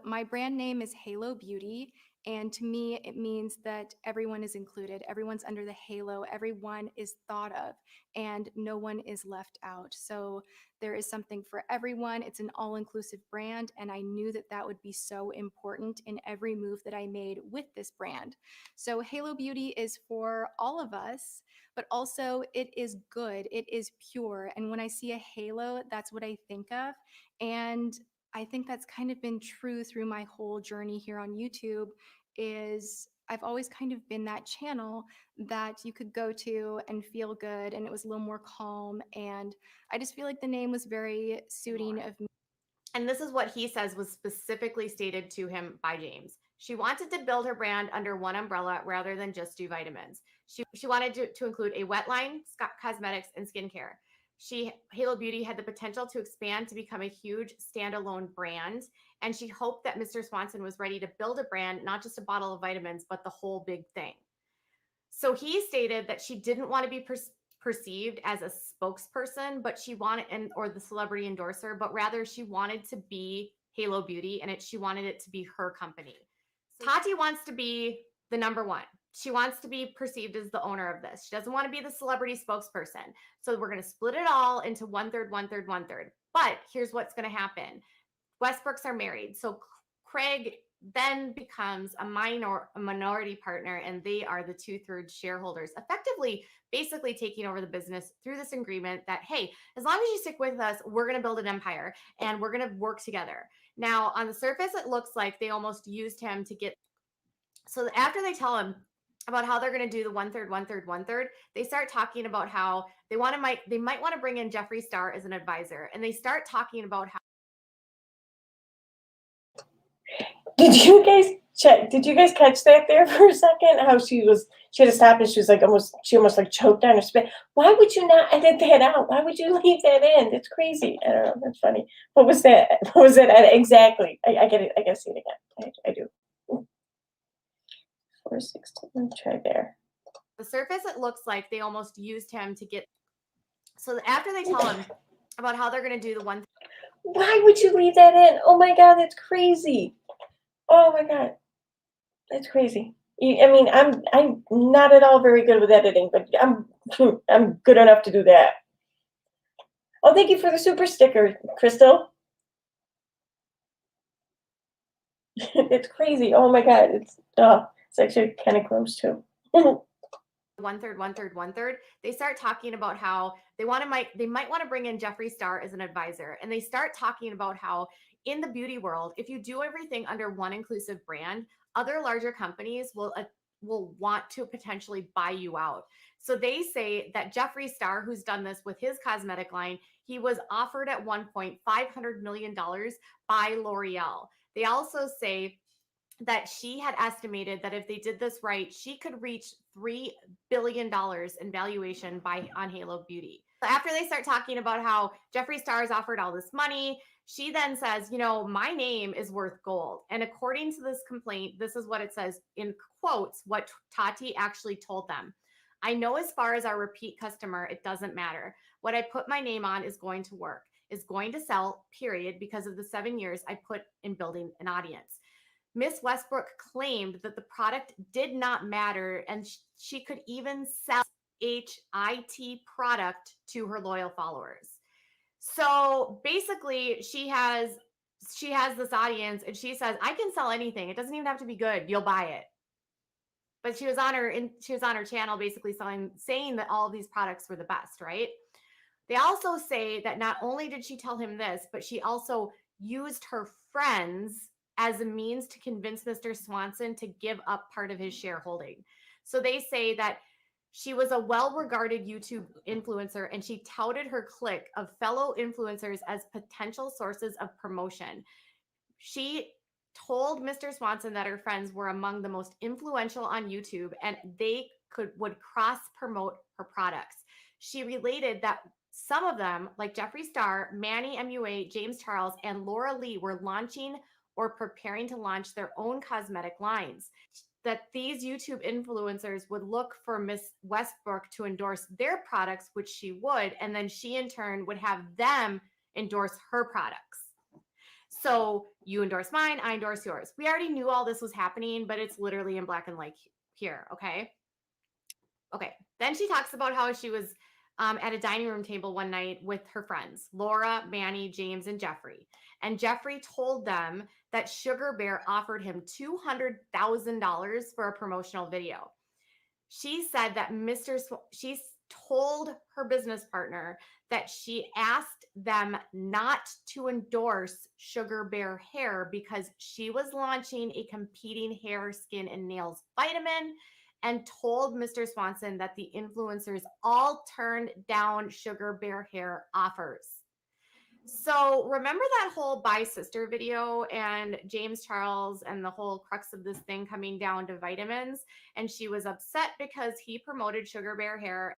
My brand name is Halo Beauty, And to me, it means that everyone is included, everyone's under the halo, everyone is thought of, and no one is left out. So there is something for everyone. It's an all-inclusive brand, and I knew that that would be so important in every move that I made with this brand. So Halo Beauty is for all of us, but also it is good, it is pure. And when I see a halo, that's what I think of. And I think that's kind of been true through my whole journey here on YouTube. Is I've always kind of been that channel that you could go to and feel good, and it was a little more calm, and I just feel like the name was very suiting of me. And this is what he says was specifically stated to him by James. She wanted to build her brand under one umbrella rather than just do vitamins. She wanted to include a wet line, cosmetics, and skincare. Halo Beauty had the potential to expand to become a huge standalone brand, and she hoped that Mr. Swanson was ready to build a brand, not just a bottle of vitamins, but the whole big thing. So he stated that she didn't want to be perceived as a spokesperson, but she wanted, or the celebrity endorser, but rather she wanted to be Halo Beauty, and she wanted it to be her company. Tati wants to be the number one. She wants to be perceived as the owner of this. She doesn't want to be the celebrity spokesperson. So we're going to split it all into 1/3, 1/3, 1/3. But here's what's going to happen. Westbrooks are married. So Craig then becomes a minority partner, and they are the 2/3 shareholders, effectively basically taking over the business through this agreement that, hey, as long as you stick with us, we're going to build an empire and we're going to work together. Now, on the surface, it looks like they almost used him to get. So after they tell him about how they're going to do the 1/3, 1/3, 1/3, they start talking about how they might want to bring in Jeffree Star as an advisor, and they start talking about how. Did you guys catch that there for a second? How she had to stop and she was like she almost like choked on her spit. Why would you not edit that out? Why would you leave that in? It's crazy. I don't know. That's funny. What was that? What was that? Exactly. I get it. I gotta see it again. I do. 416. Let me try there. The surface, it looks like they almost used him to get. So after they tell him about how they're going to do the one. Why would you leave that in? Oh my God, that's crazy. Oh my God, that's crazy. I mean, I'm not at all very good with editing, but I'm good enough to do that. Oh, thank you for the super sticker, Crystal. It's crazy. Oh my God, it's actually kind of gross too. 1/3, 1/3, 1/3. They start talking about how they might want to bring in Jeffree Star as an advisor, and they start talking about how in the beauty world, if you do everything under one inclusive brand, other larger companies will want to potentially buy you out. So they say that Jeffree Star, who's done this with his cosmetic line, he was offered at one point $500 million by L'Oreal. They also say that she had estimated that if they did this right, she could reach $3 billion in valuation on Halo Beauty. So after they start talking about how Jeffree Star has offered all this money, she then says, my name is worth gold. And according to this complaint, this is what it says in quotes, what Tati actually told them. I know as far as our repeat customer, it doesn't matter. What I put my name on is going to work, is going to sell, period, because of the 7 years I put in building an audience. Miss Westbrook claimed that the product did not matter, and she could even sell HIT product to her loyal followers. So basically, she has this audience, and she says, I can sell anything. It doesn't even have to be good. You'll buy it. But she was on her channel basically saying that all of these products were the best, right? They also say that not only did she tell him this, but she also used her friends as a means to convince Mr. Swanson to give up part of his shareholding. So they say that she was a well-regarded YouTube influencer, and she touted her clique of fellow influencers as potential sources of promotion. She told Mr. Swanson that her friends were among the most influential on YouTube, and they would cross-promote her products. She related that some of them, like Jeffree Star, Manny MUA, James Charles, and Laura Lee, were launching or preparing to launch their own cosmetic lines. That these YouTube influencers would look for Miss Westbrook to endorse their products, which she would, and then she in turn would have them endorse her products. So you endorse mine, I endorse yours. We already knew all this was happening, but it's literally in black and white here. Okay. Okay. Then she talks about how she was at a dining room table one night with her friends, Laura, Manny, James, and Jeffrey. And Jeffrey told them that Sugar Bear offered him $200,000 for a promotional video. She said that she told her business partner that she asked them not to endorse Sugar Bear hair because she was launching a competing hair, skin, and nails vitamin, and told Mr. Swanson that the influencers all turned down Sugar Bear hair offers. So remember that whole Bye Sister video and James Charles and the whole crux of this thing coming down to vitamins? And she was upset because he promoted Sugar Bear hair.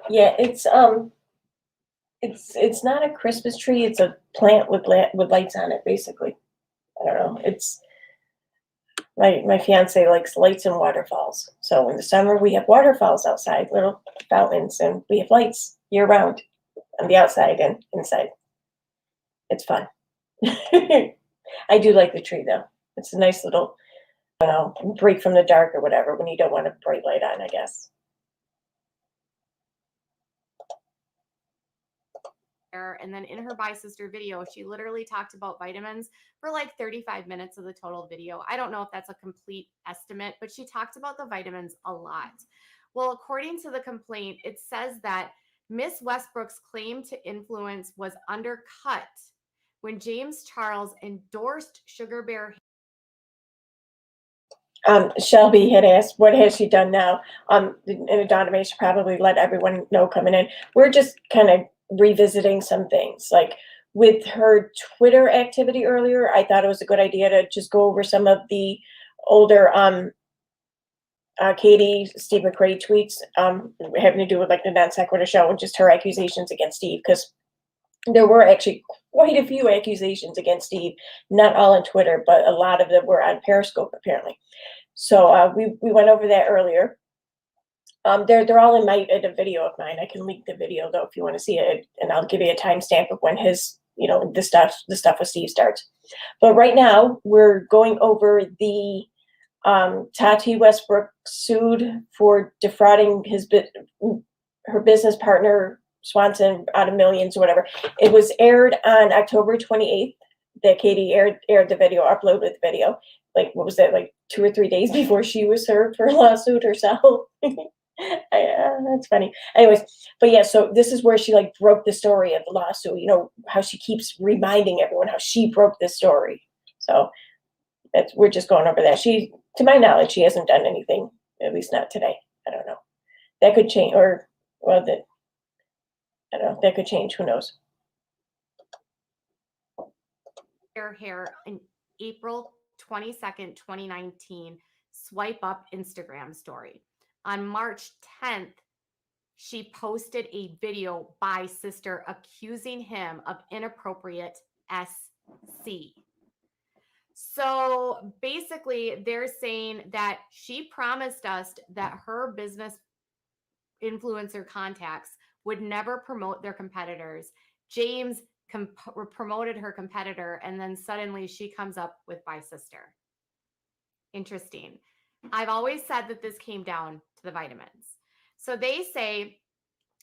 Yeah, it's not a Christmas tree. It's a plant with lights on it, basically. I don't know. It's my fiance likes lights and waterfalls. So in the summer we have waterfalls outside, little fountains, and we have lights year round on the outside and inside. It's fun. I do like the tree though. It's a nice little, break from the dark or whatever when you don't want a bright light on, I guess. And then in her Bye Sister video, she literally talked about vitamins for like 35 minutes of the total video. I don't know if that's a complete estimate, but she talked about the vitamins a lot. Well, according to the complaint, it says that Miss Westbrook's claim to influence was undercut when James Charles endorsed Sugar Bear. Shelby had asked, what has she done now? And Adonamay should probably let everyone know coming in. We're just kind of revisiting some things. Like with her Twitter activity earlier, I thought it was a good idea to just go over some of the older KJ Steve McRae tweets having to do with like the non sequitur show and just her accusations against Steve, because there were actually quite a few accusations against Steve, not all on Twitter, but a lot of them were on Periscope apparently. So we went over that earlier. They're all in a video of mine. I can link the video though if you want to see it, and I'll give you a timestamp of when his, the stuff with Steve starts. But right now we're going over the Tati Westbrook sued for defrauding her business partner Swanson out of millions or whatever. It was aired on October 28th that Katie aired the video, uploaded the video. Like, what was that, like 2 or 3 days before she was served for a lawsuit herself? That's funny. Anyways, but yeah, so this is where she like broke the story of the lawsuit. How she keeps reminding everyone how she broke this story. So we're just going over that. To my knowledge, she hasn't done anything, at least not today. I don't know. That could change, I don't know. That could change. Who knows? Hair in April 22nd, 2019, swipe up Instagram story. On March 10th, she posted a video by Sister accusing him of inappropriate SC. So basically, they're saying that she promised us that her business influencer contacts would never promote their competitors. James promoted her competitor, and then suddenly she comes up with Bye Sister. Interesting. I've always said that this came down to the vitamins. So they say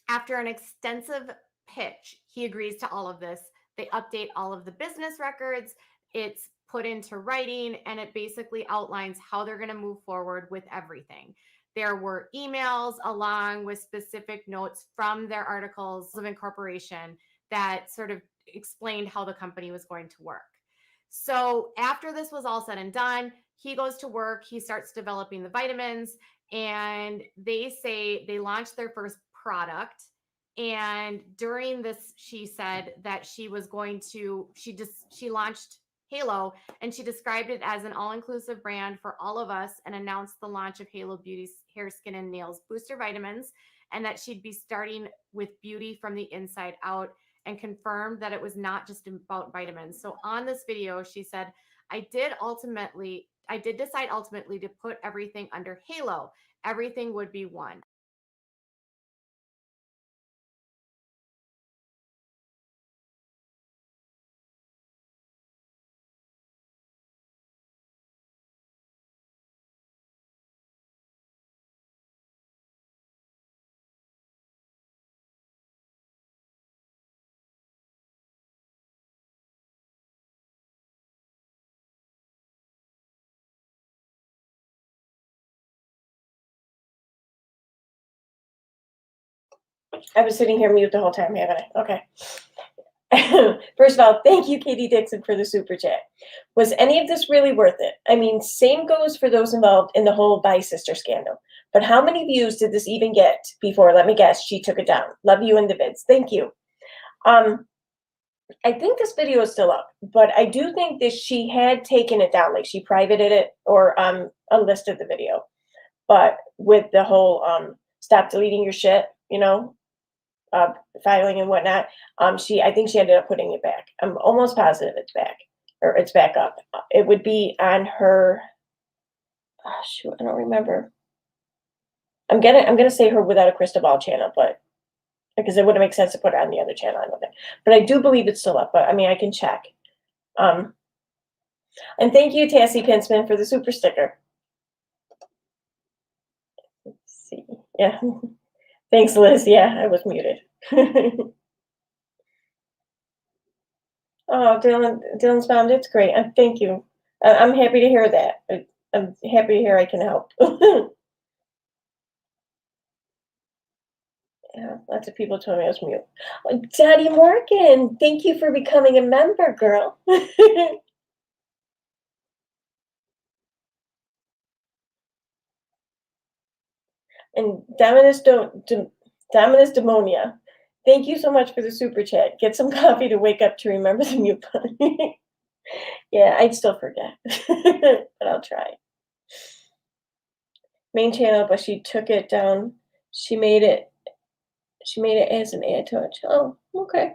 after an extensive pitch, he agrees to all of this. They update all of the business records. It's put into writing, and it basically outlines how they're going to move forward with everything. There were emails along with specific notes from their articles of incorporation that sort of explained how the company was going to work. So after this was all said and done, he goes to work, he starts developing the vitamins, and they say they launched their first product. And during this, she said that she launched Halo, and she described it as an all-inclusive brand for all of us, and announced the launch of Halo Beauty's hair, skin, and nails booster vitamins, and that she'd be starting with beauty from the inside out, and confirmed that it was not just about vitamins. So on this video, she said, I did decide ultimately to put everything under Halo. Everything would be one. I've been sitting here mute the whole time, haven't I? Okay. First of all, thank you, Katie Dixon, for the super chat. Was any of this really worth it? I mean, same goes for those involved in the whole Bi Sister scandal. But how many views did this even get before, let me guess, she took it down? Love you in the vids. Thank you. I think this video is still up, but I do think that she had taken it down, like she privated it or unlisted the video. But with the whole stop deleting your shit, you know, filing and whatnot, I think she ended up putting it back. I'm almost positive it's back, or it's back up. It would be on her. Oh, shoot, I don't remember. I'm gonna say her Without a Crystal Ball channel, but because it wouldn't make sense to put it on the other channel, I don't think. But I do believe it's still up. But I mean, I can check. And thank you, Tassie Pinsman, for the super sticker. Let's see. Yeah. Thanks, Liz. Yeah, I was muted. Oh, Dylan's mom, that's great. Thank you. I'm happy to hear that. I'm happy to hear I can help. Yeah, lots of people told me I was mute. Oh, Daddy Morgan, thank you for becoming a member, girl. And Dominus Demonia, thank you so much for the super chat. Get some coffee to wake up to remember the mute button. Yeah, I'd still forget, but I'll try. Main channel, but she took it down. She made it as an ad to it. Oh, okay.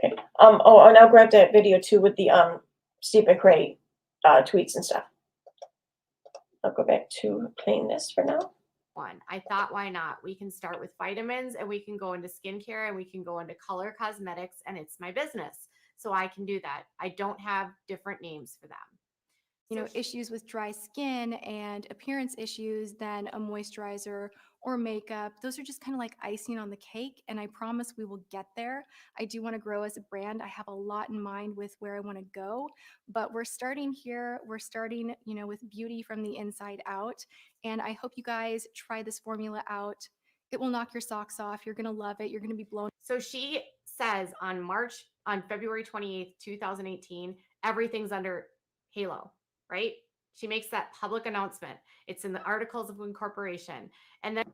Okay. Oh, and I'll grab that video too with the Steve McRae tweets and stuff. I'll go back to playing this for now. I thought, why not? We can start with vitamins and we can go into skincare and we can go into color cosmetics, and it's my business. So I can do that. I don't have different names for them. You know, issues with dry skin and appearance issues, then a moisturizer or makeup. Those are just kind of like icing on the cake. And I promise we will get there. I do want to grow as a brand. I have a lot in mind with where I want to go, but we're starting here. We're starting, you know, with beauty from the inside out. And I hope you guys try this formula out. It will knock your socks off. You're going to love it. You're going to be blown. So she says on February 28th, 2018, everything's under Halo, right? She makes that public announcement. It's in the articles of incorporation. And then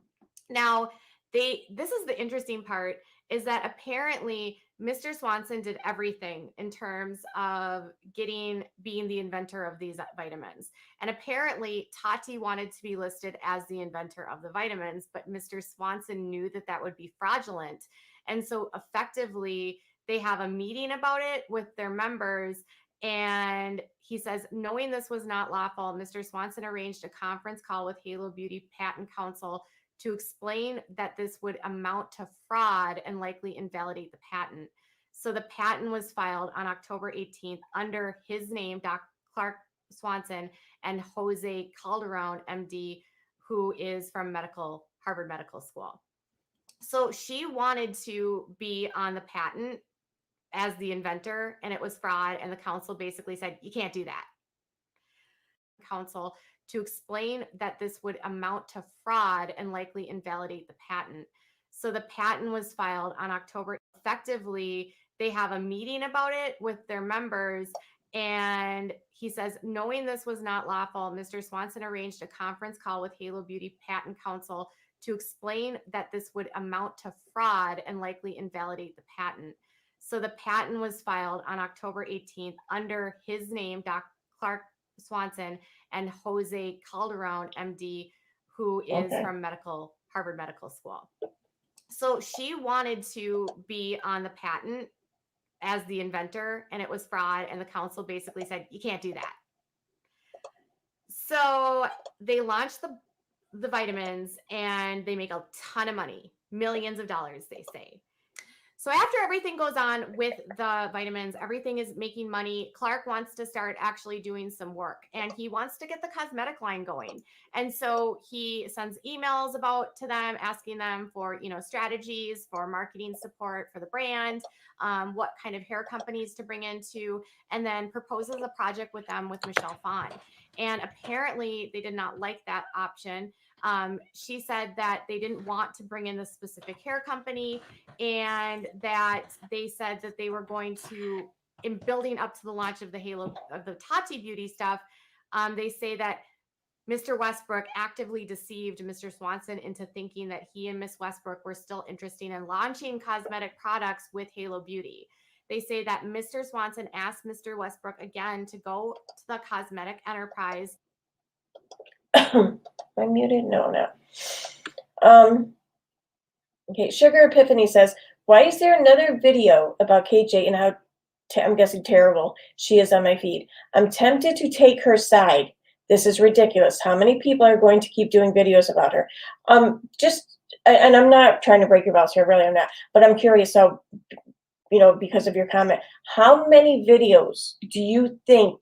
now this is the interesting part, is that apparently Mr. Swanson did everything in terms of being the inventor of these vitamins. And apparently Tati wanted to be listed as the inventor of the vitamins, but Mr. Swanson knew that that would be fraudulent. And so effectively they have a meeting about it with their members. And he says, knowing this was not lawful, Mr. Swanson arranged a conference call with Halo Beauty Patent Counsel to explain that this would amount to fraud and likely invalidate the patent. So the patent was filed on October 18th under his name, Dr. Clark Swanson, and Jose Calderon, MD, who is from Harvard Medical School. So she wanted to be on the patent as the inventor, and it was fraud. And the council basically said, you can't do that. Council to explain that this would amount to fraud and likely invalidate the patent. So the patent was filed on October. Effectively, they have a meeting about it with their members. And he says, knowing this was not lawful, Mr. Swanson arranged a conference call with Halo Beauty Patent Counsel to explain that this would amount to fraud and likely invalidate the patent. So the patent was filed on October 18th under his name, Dr. Clark Swanson, and Jose Calderon, MD, who is from Harvard Medical School. So she wanted to be on the patent as the inventor, and it was fraud. And the council basically said, you can't do that. So they launched the vitamins, and they make a ton of money, millions of dollars, they say. So after everything goes on with the vitamins, everything is making money. Clark wants to start actually doing some work, and he wants to get the cosmetic line going. And so he sends emails to them, asking them for, strategies for marketing support for the brand, what kind of hair companies to bring into, and then proposes a project with them with Michelle Phan. And apparently they did not like that option. She said that they didn't want to bring in the specific hair company, and that they said that they were going to, in building up to the launch of the Tati Beauty stuff, they say that Mr. Westbrook actively deceived Mr. Swanson into thinking that he and Miss Westbrook were still interested in launching cosmetic products with Halo Beauty. They say that Mr. Swanson asked Mr. Westbrook again to go to the cosmetic enterprise. Am I muted? No. Okay, Sugar Epiphany says, why is there another video about KJ and how, I'm guessing terrible, she is on my feed? I'm tempted to take her side. This is ridiculous. How many people are going to keep doing videos about her? And I'm not trying to break your balls here, really I'm not, but I'm curious, so, because of your comment, how many videos do you think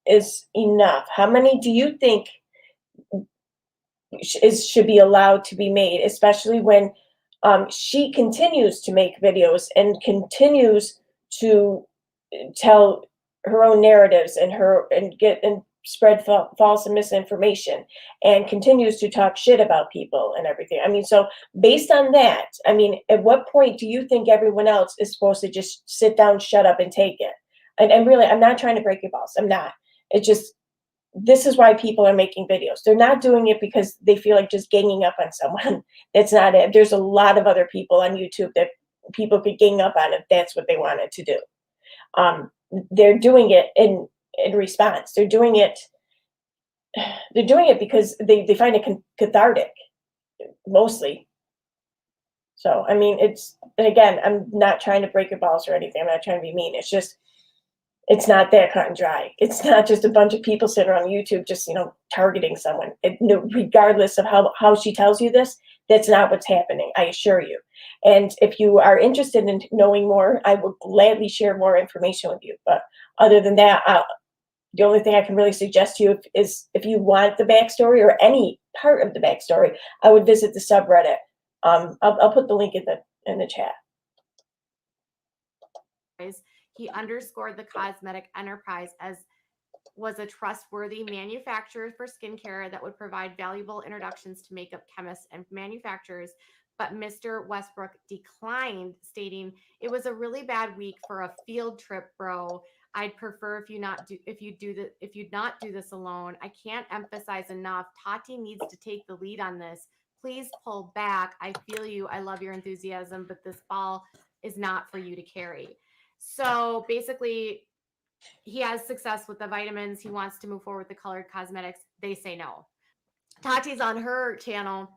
is enough? How many do you think should be allowed to be made, especially when she continues to make videos and continues to tell her own narratives and spread false and misinformation, and continues to talk shit about people and everything. I mean, so based on that, I mean, at what point do you think everyone else is supposed to just sit down, shut up, and take it? And really, I'm not trying to break your balls. I'm not. It's just, this is why people are making videos. They're not doing it because they feel like just ganging up on someone. That's not it. There's a lot of other people on YouTube that people could gang up on if that's what they wanted to do. They're doing it in response. They're doing it because they find it cathartic, mostly. So, I mean, and again, I'm not trying to break your balls or anything. I'm not trying to be mean. It's just, it's not that cut and dry. It's not just a bunch of people sitting on YouTube just, targeting someone. Regardless of how she tells you this, that's not what's happening, I assure you. And if you are interested in knowing more, I will gladly share more information with you. But other than that, the only thing I can really suggest to you is if you want the backstory or any part of the backstory, I would visit the subreddit. I'll put the link in the chat. He underscored the cosmetic enterprise as was a trustworthy manufacturer for skincare that would provide valuable introductions to makeup chemists and manufacturers. But Mr. Westbrook declined, stating, "It was a really bad week for a field trip, bro. I'd prefer if you'd not do this alone. I can't emphasize enough. Tati needs to take the lead on this. Please pull back. I feel you. I love your enthusiasm, but this ball is not for you to carry." So basically, he has success with the vitamins. He wants to move forward with the colored cosmetics. They say no. Tati's on her channel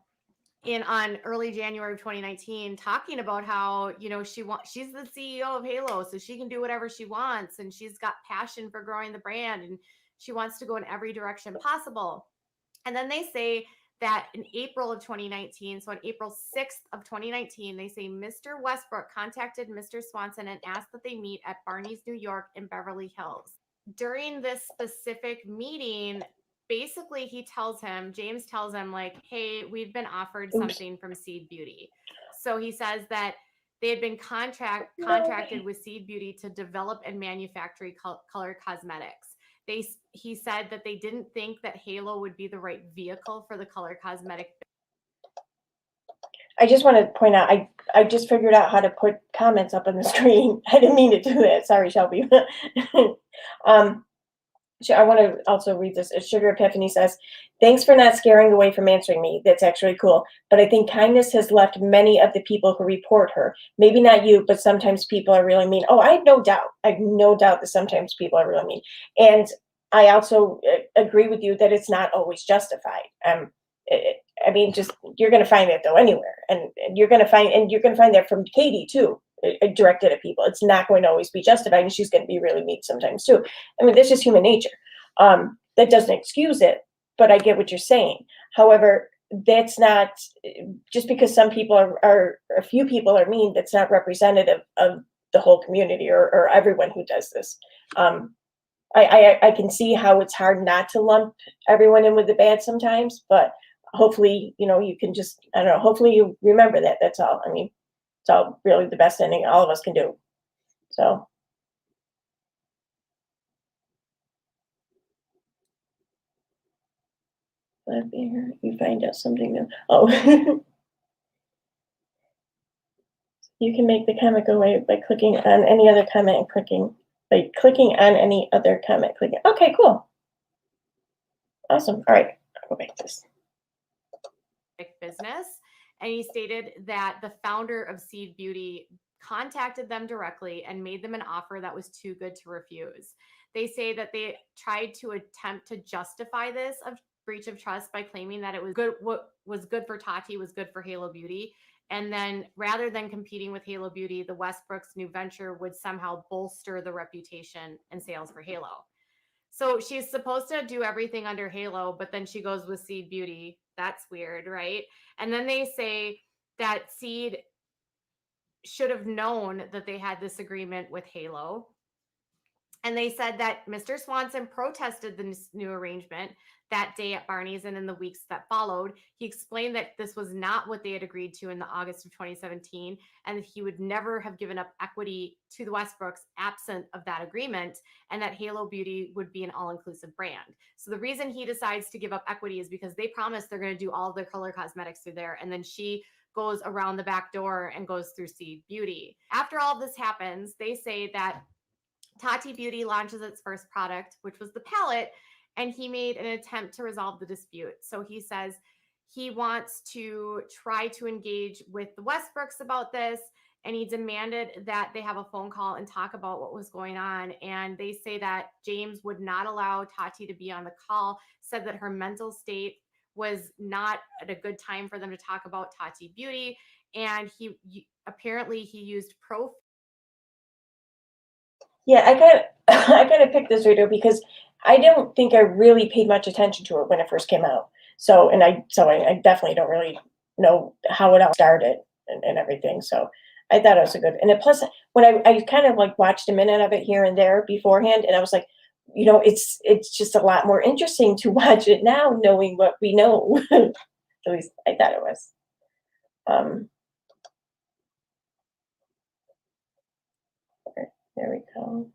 on early January of 2019 talking about how, she's the CEO of Halo, so she can do whatever she wants, and she's got passion for growing the brand, and she wants to go in every direction possible. And then they say that in April of 2019, so on April 6th of 2019, they say Mr. Westbrook contacted Mr. Swanson and asked that they meet at Barney's New York in Beverly Hills. During this specific meeting, basically James tells him, like, hey, we've been offered something from Seed Beauty. So he says that they had been contracted with Seed Beauty to develop and manufacture color cosmetics. He said that they didn't think that Halo would be the right vehicle for the color cosmetic. I just want to point out, I just figured out how to put comments up on the screen. I didn't mean to do that. Sorry, Shelby. I want to also read this. Sugar Epiphany says, "Thanks for not scaring away from answering me. That's actually cool. But I think kindness has left many of the people who report her. Maybe not you, but sometimes people are really mean." Oh, I have no doubt. I have no doubt that sometimes people are really mean. And I also agree with you that it's not always justified. I mean, just, you're going to find that though anywhere, and you're going to find that from Katie too, directed at people. It's not going to always be justified, and she's going to be really mean sometimes too. I mean, that's just human nature. That doesn't excuse it, but I get what you're saying. However, that's not, just because some people are a few people are mean, that's not representative of the whole community or everyone who does this. I can see how it's hard not to lump everyone in with the bad sometimes, but hopefully, you can just, I don't know, hopefully you remember that. That's all. I mean, it's all really the best ending all of us can do. So. Glad being here. You find out something new. Oh. You can make the comment go away by clicking on any other comment and clicking on any other comment, clicking. Okay, cool. Awesome. All right, I'll go back to this. Business. And he stated that the founder of Seed Beauty contacted them directly and made them an offer that was too good to refuse. They say that they tried to attempt to justify this of breach of trust by claiming that it was good. What was good for Tati was good for Halo Beauty. And then rather than competing with Halo Beauty, the Westbrooks' new venture would somehow bolster the reputation and sales for Halo. So she's supposed to do everything under Halo, but then she goes with Seed Beauty. That's weird, right? And then they say that Seed should have known that they had this agreement with Halo. And they said that Mr. Swanson protested this new arrangement that day at Barney's and in the weeks that followed. He explained that this was not what they had agreed to in the August of 2017, and that he would never have given up equity to the Westbrooks absent of that agreement, and that Halo Beauty would be an all-inclusive brand. So the reason he decides to give up equity is because they promised they're going to do all of their color cosmetics through there, and then she goes around the back door and goes through Seed Beauty. After all of this happens, they say that Tati Beauty launches its first product, which was the palette, and he made an attempt to resolve the dispute. So he says he wants to try to engage with the Westbrooks about this, and he demanded that they have a phone call and talk about what was going on. And they say that James would not allow Tati to be on the call, said that her mental state was not at a good time for them to talk about Tati Beauty, and he apparently used Yeah, I gotta pick this video because I don't think I really paid much attention to it when it first came out. So I definitely don't really know how it all started and everything. So I thought it was a good, and plus when I kind of like watched a minute of it here and there beforehand, and I was like, it's just a lot more interesting to watch it now, knowing what we know. At least I thought it was. There we go.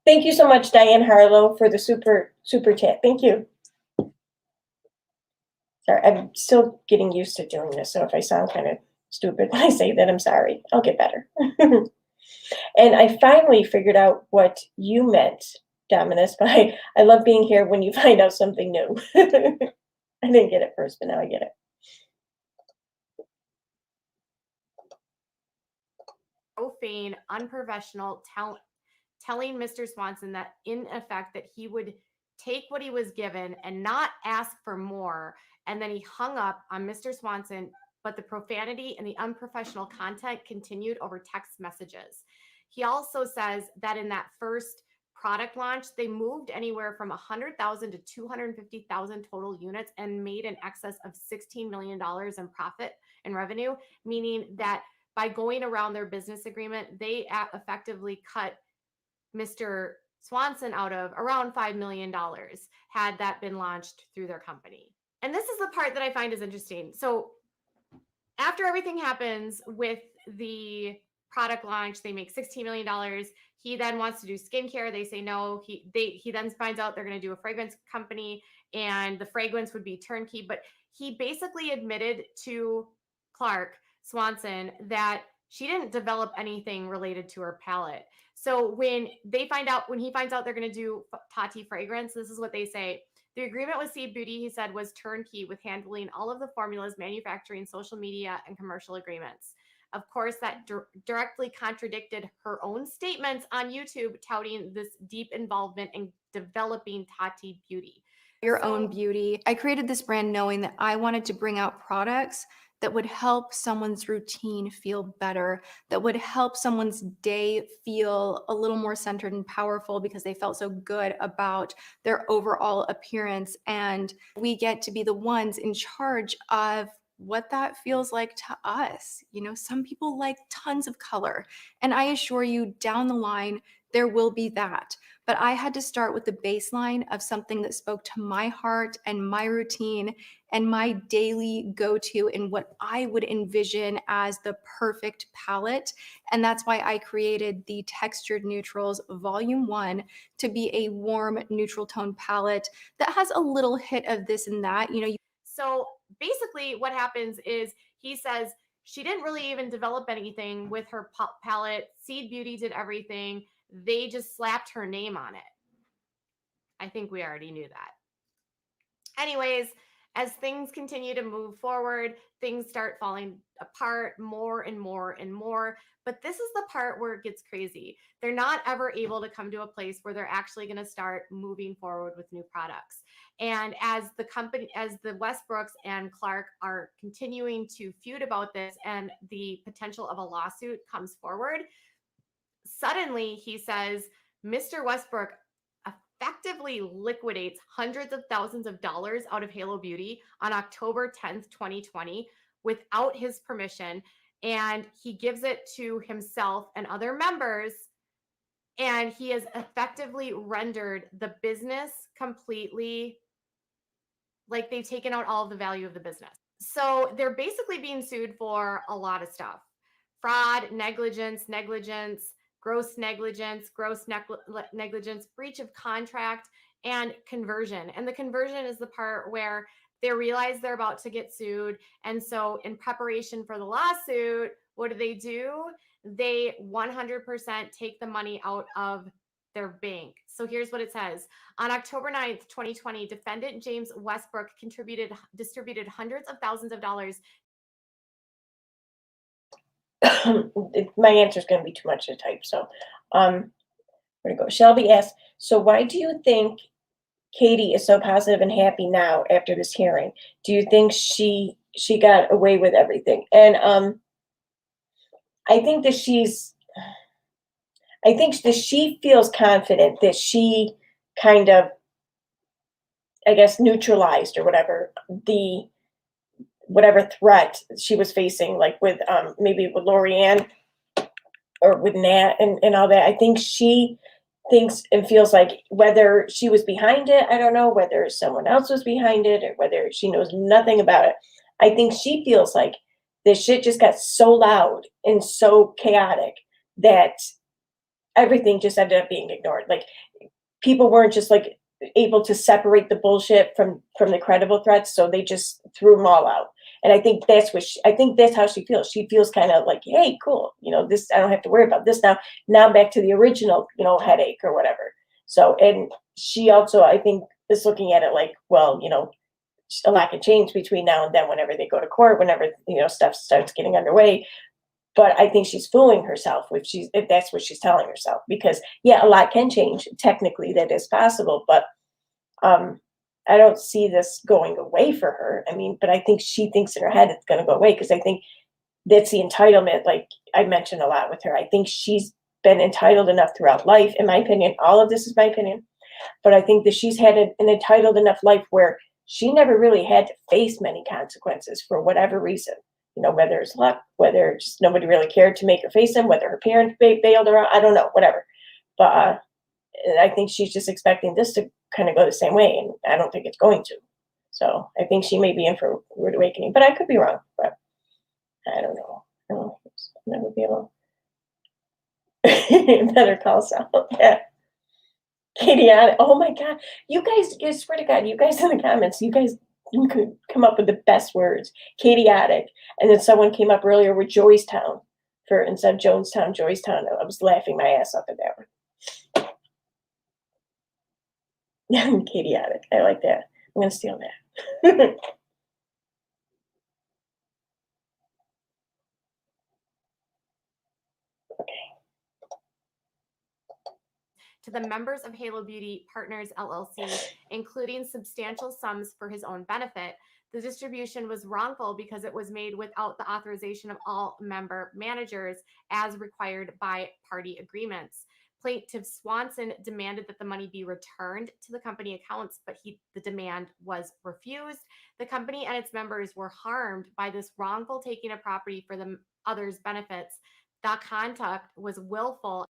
Thank you so much, Diane Harlow, for the super chat. Thank you. Sorry, I'm still getting used to doing this, so if I sound kind of stupid when I say that, I'm sorry. I'll get better. And I finally figured out what you meant, Dominus, by I love being here when you find out something new. I didn't get it first, but now I get it. Profane, unprofessional, telling Mr. Swanson that in effect that he would take what he was given and not ask for more. And then he hung up on Mr. Swanson, but the profanity and the unprofessional content continued over text messages. He also says that in that first product launch, they moved anywhere from 100,000 to 250,000 total units and made in excess of $16 million in profit and revenue, meaning that by going around their business agreement, they effectively cut Mr. Swanson out of around $5 million had that been launched through their company. And this is the part that I find is interesting. So after everything happens with the product launch, they make $16 million. He then wants to do skincare. They say no. He then finds out they're going to do a fragrance company and the fragrance would be turnkey. But he basically admitted to Clark Swanson that she didn't develop anything related to her palette. So when he finds out they're going to do Tati fragrance, this is what they say. The agreement with Seed Beauty, he said, was turnkey with handling all of the formulas, manufacturing, social media, and commercial agreements. Of course, that directly contradicted her own statements on YouTube touting this deep involvement in developing Tati Beauty. Your own beauty. I created this brand knowing that I wanted to bring out products that would help someone's routine feel better, that would help someone's day feel a little more centered and powerful because they felt so good about their overall appearance. And we get to be the ones in charge of what that feels like to us. Some people like tons of color. And I assure you, down the line, there will be that. But I had to start with the baseline of something that spoke to my heart and my routine and my daily go-to and what I would envision as the perfect palette. And that's why I created the Textured Neutrals Volume 1 to be a warm neutral tone palette that has a little hit of this and that. So basically, what happens is he says she didn't really even develop anything with her palette. Seed Beauty did everything. They just slapped her name on it. I think we already knew that. Anyways, as things continue to move forward, things start falling apart more and more and more. But this is the part where it gets crazy. They're not ever able to come to a place where they're actually going to start moving forward with new products. And as the Westbrooks and Clark are continuing to feud about this and the potential of a lawsuit comes forward, suddenly he says, Mr. Westbrook effectively liquidates hundreds of thousands of dollars out of Halo Beauty on October 10th, 2020, without his permission. And he gives it to himself and other members. And he has effectively rendered the business completely, like they've taken out all of the value of the business. So they're basically being sued for a lot of stuff: fraud, negligence, gross negligence, negligence, breach of contract, and conversion. And the conversion is the part where they realize they're about to get sued. And so in preparation for the lawsuit, what do? They 100% take the money out of their bank. So here's what it says. On October 9th, 2020, defendant James Westbrook distributed hundreds of thousands of dollars. My answer is going to be too much to type. So, where to go? Shelby asks, so why do you think Katie is so positive and happy now after this hearing? Do you think she got away with everything? And I think that she feels confident that she kind of, I guess, neutralized or whatever whatever threat she was facing, like with maybe with Lorianne or with Nat and all that. I think she thinks and feels like whether she was behind it, I don't know, whether someone else was behind it or whether she knows nothing about it. I think she feels like this shit just got so loud and so chaotic that everything just ended up being ignored. Like people weren't just like able to separate the bullshit from the credible threats, so they just threw them all out. And I think that's how she feels. She feels kind of like, hey, cool, this, I don't have to worry about this now. Now back to the original, headache or whatever. So, and she also, I think, is looking at it like, well, a lot can change between now and then whenever they go to court, whenever, stuff starts getting underway. But I think she's fooling herself if that's what she's telling herself, because yeah, a lot can change. Technically, that is possible, but I don't see this going away for her. I mean, but I think she thinks in her head it's going to go away, because I think that's the entitlement. Like I mentioned a lot with her, I think she's been entitled enough throughout life. In my opinion, all of this is my opinion, but I think that she's had an entitled enough life where she never really had to face many consequences for whatever reason. Whether it's luck, whether just nobody really cared to make her face them, whether her parents bailed her out, I don't know, whatever. But I think she's just expecting this to kind of go the same way, and I don't think it's going to. So I think she may be in for a rude awakening, but I could be wrong. But I don't know. I'll never be able. Better call Sal. Yeah. Katie, oh my God, you guys! I swear to God, you guys in the comments, you could come up with the best words. Chaotic. And then someone came up earlier with Joystown instead of Jonestown, Joystown. I was laughing my ass off at that one. Chaotic. I like that. I'm going to steal that. To the members of Halo Beauty Partners LLC, including substantial sums for his own benefit. The distribution was wrongful because it was made without the authorization of all member managers as required by party agreements. Plaintiff Swanson demanded that the money be returned to the company accounts, but the demand was refused. The company and its members were harmed by this wrongful taking of property for the others' benefits. The conduct was willful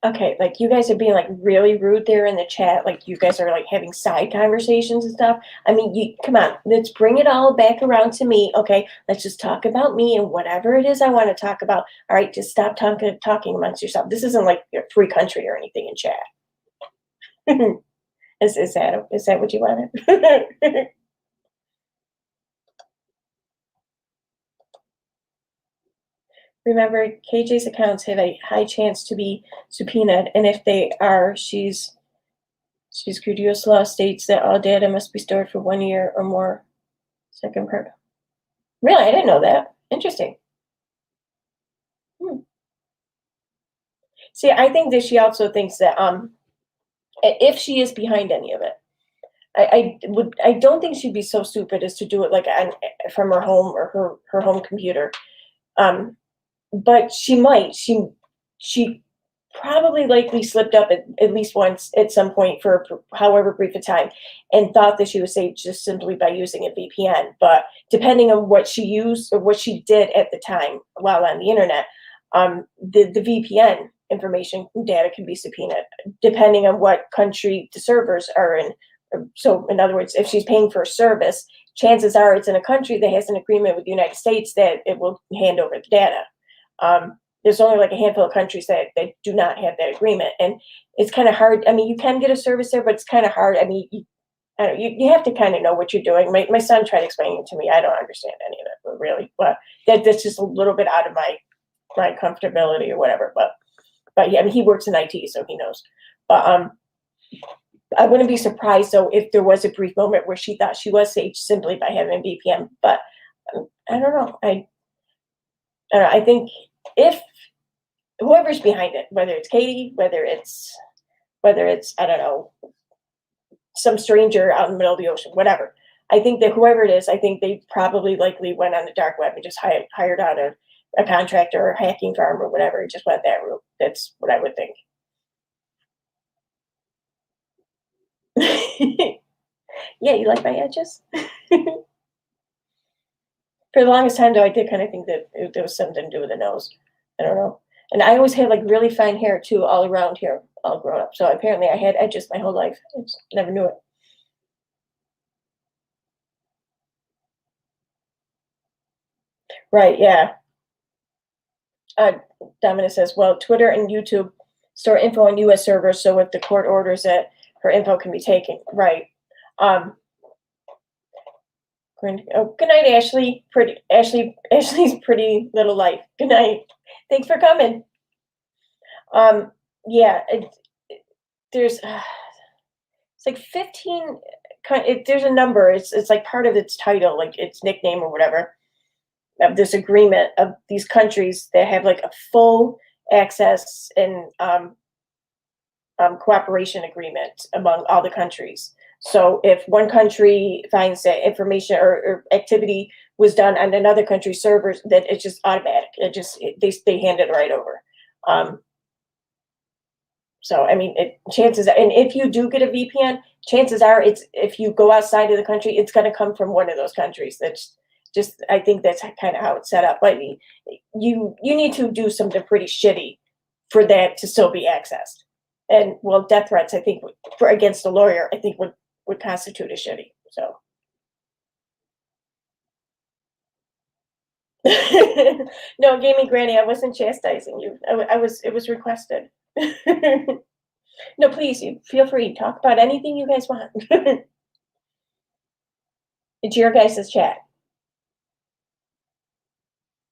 Okay, like you guys are being like really rude there in the chat. Like you guys are like having side conversations and stuff. I mean, you come on, let's bring it all back around to me. Okay, let's just talk about me and whatever it is I want to talk about. All right, just stop talking amongst yourself. This isn't like a free country or anything in chat. Is that what you wanted? Remember, KJ's accounts have a high chance to be subpoenaed, and if they are, she's screwed. U.S. law states that all data must be stored for 1 year or more. Second part. Really, I didn't know that. Interesting. See, I think that she also thinks that if she is behind any of it, I don't think she'd be so stupid as to do it like from her home or her home computer. But she might. She probably likely slipped up at least once at some point for however brief a time and thought that she was safe just simply by using a VPN. But depending on what she used or what she did at the time while on the internet, the VPN information data can be subpoenaed depending on what country the servers are in. So in other words, if she's paying for a service, chances are it's in a country that has an agreement with the United States that it will hand over the data. There's only like a handful of countries that do not have that agreement. And it's kind of hard. I mean, you can get a service there, but it's kind of hard. I mean, I don't know, you have to kind of know what you're doing. My son tried explaining it to me. I don't understand any of it, but really. But that's just a little bit out of my comfortability or whatever. But yeah, I mean, he works in IT, so he knows. But I wouldn't be surprised, though, if there was a brief moment where she thought she was safe simply by having a VPN. But I don't know. I don't know. I think if whoever's behind it, whether it's Katie, whether it's I don't know, some stranger out in the middle of the ocean, whatever. I think that whoever it is, I think they probably likely went on the dark web and just hired out a contractor or hacking firm or whatever, just went that route. That's what I would think. Yeah, you like my edges? For the longest time, though, I did kind of think that there was something to do with the nose. I don't know. And I always had like really fine hair too, all around here, all grown up. So apparently I had edges my whole life. I just never knew it. Right, yeah. Dominic says, well, Twitter and YouTube store info on US servers, so if the court orders it, her info can be taken. Right. Oh, good night, Ashley. Ashley's pretty little life. Good night. Thanks for coming. Yeah, there's it's like 15 there's a number. It's like part of its title, like its nickname or whatever, of this agreement of these countries that have like a full access and cooperation agreement among all the countries. So if one country finds that information or activity was done on another country's servers, that it's just automatic. They hand it right over. So I mean, chances are, and if you do get a VPN, chances are if you go outside of the country, it's going to come from one of those countries. That's just, I think that's kind of how it's set up. But you need to do something pretty shitty for that to still be accessed. And well, death threats, I think, for against a lawyer, I think would constitute a shitty. So. No, gaming granny, I wasn't chastising you. It was requested. No, please, you feel free. Talk about anything you guys want. It's your guys' chat.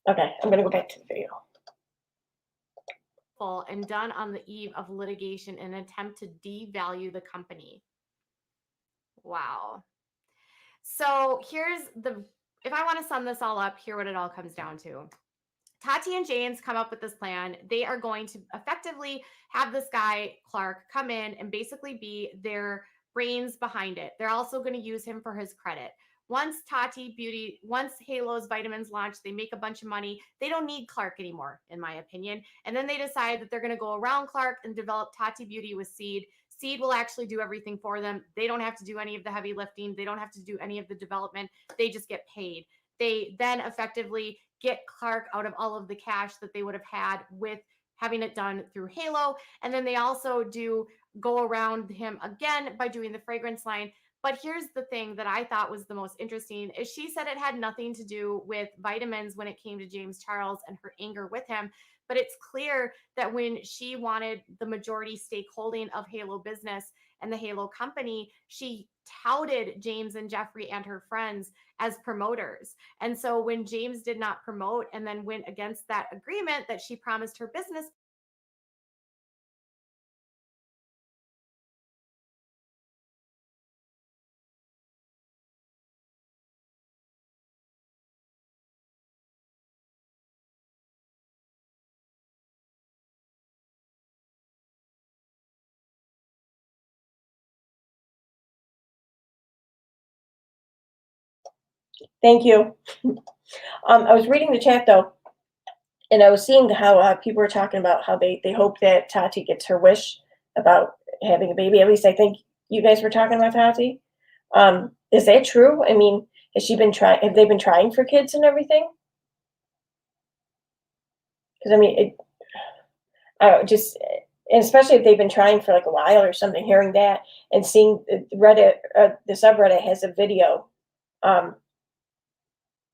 Okay, I'm gonna go back to the video. And done on the eve of litigation in an attempt to devalue the company. Wow. So here's if I want to sum this all up, here what it all comes down to. Tati and James come up with this plan. They are going to effectively have this guy, Clark, come in and basically be their brains behind it. They're also going to use him for his credit. Once Halo's vitamins launch, they make a bunch of money. They don't need Clark anymore, in my opinion. And then they decide that they're going to go around Clark and develop Tati Beauty with Seed. Seed will actually do everything for them. They don't have to do any of the heavy lifting. They don't have to do any of the development. They just get paid. They then effectively get Clark out of all of the cash that they would have had with having it done through Halo. And then they also do go around him again by doing the fragrance line. But here's the thing that I thought was the most interesting is she said it had nothing to do with vitamins when it came to James Charles and her anger with him. But it's clear that when she wanted the majority stakeholding of Halo business and the Halo company, she touted James and Jeffrey and her friends as promoters. And so when James did not promote and then went against that agreement that she promised her business, Thank you. I was reading the chat though, and I was seeing how people were talking about how they hope that Tati gets her wish about having a baby. At least I think you guys were talking about Tati. Is that true? I mean, has she been trying? Have they been trying for kids and everything? Because I mean, just and especially if they've been trying for like a while or something. Hearing that and seeing Reddit, the subreddit has a video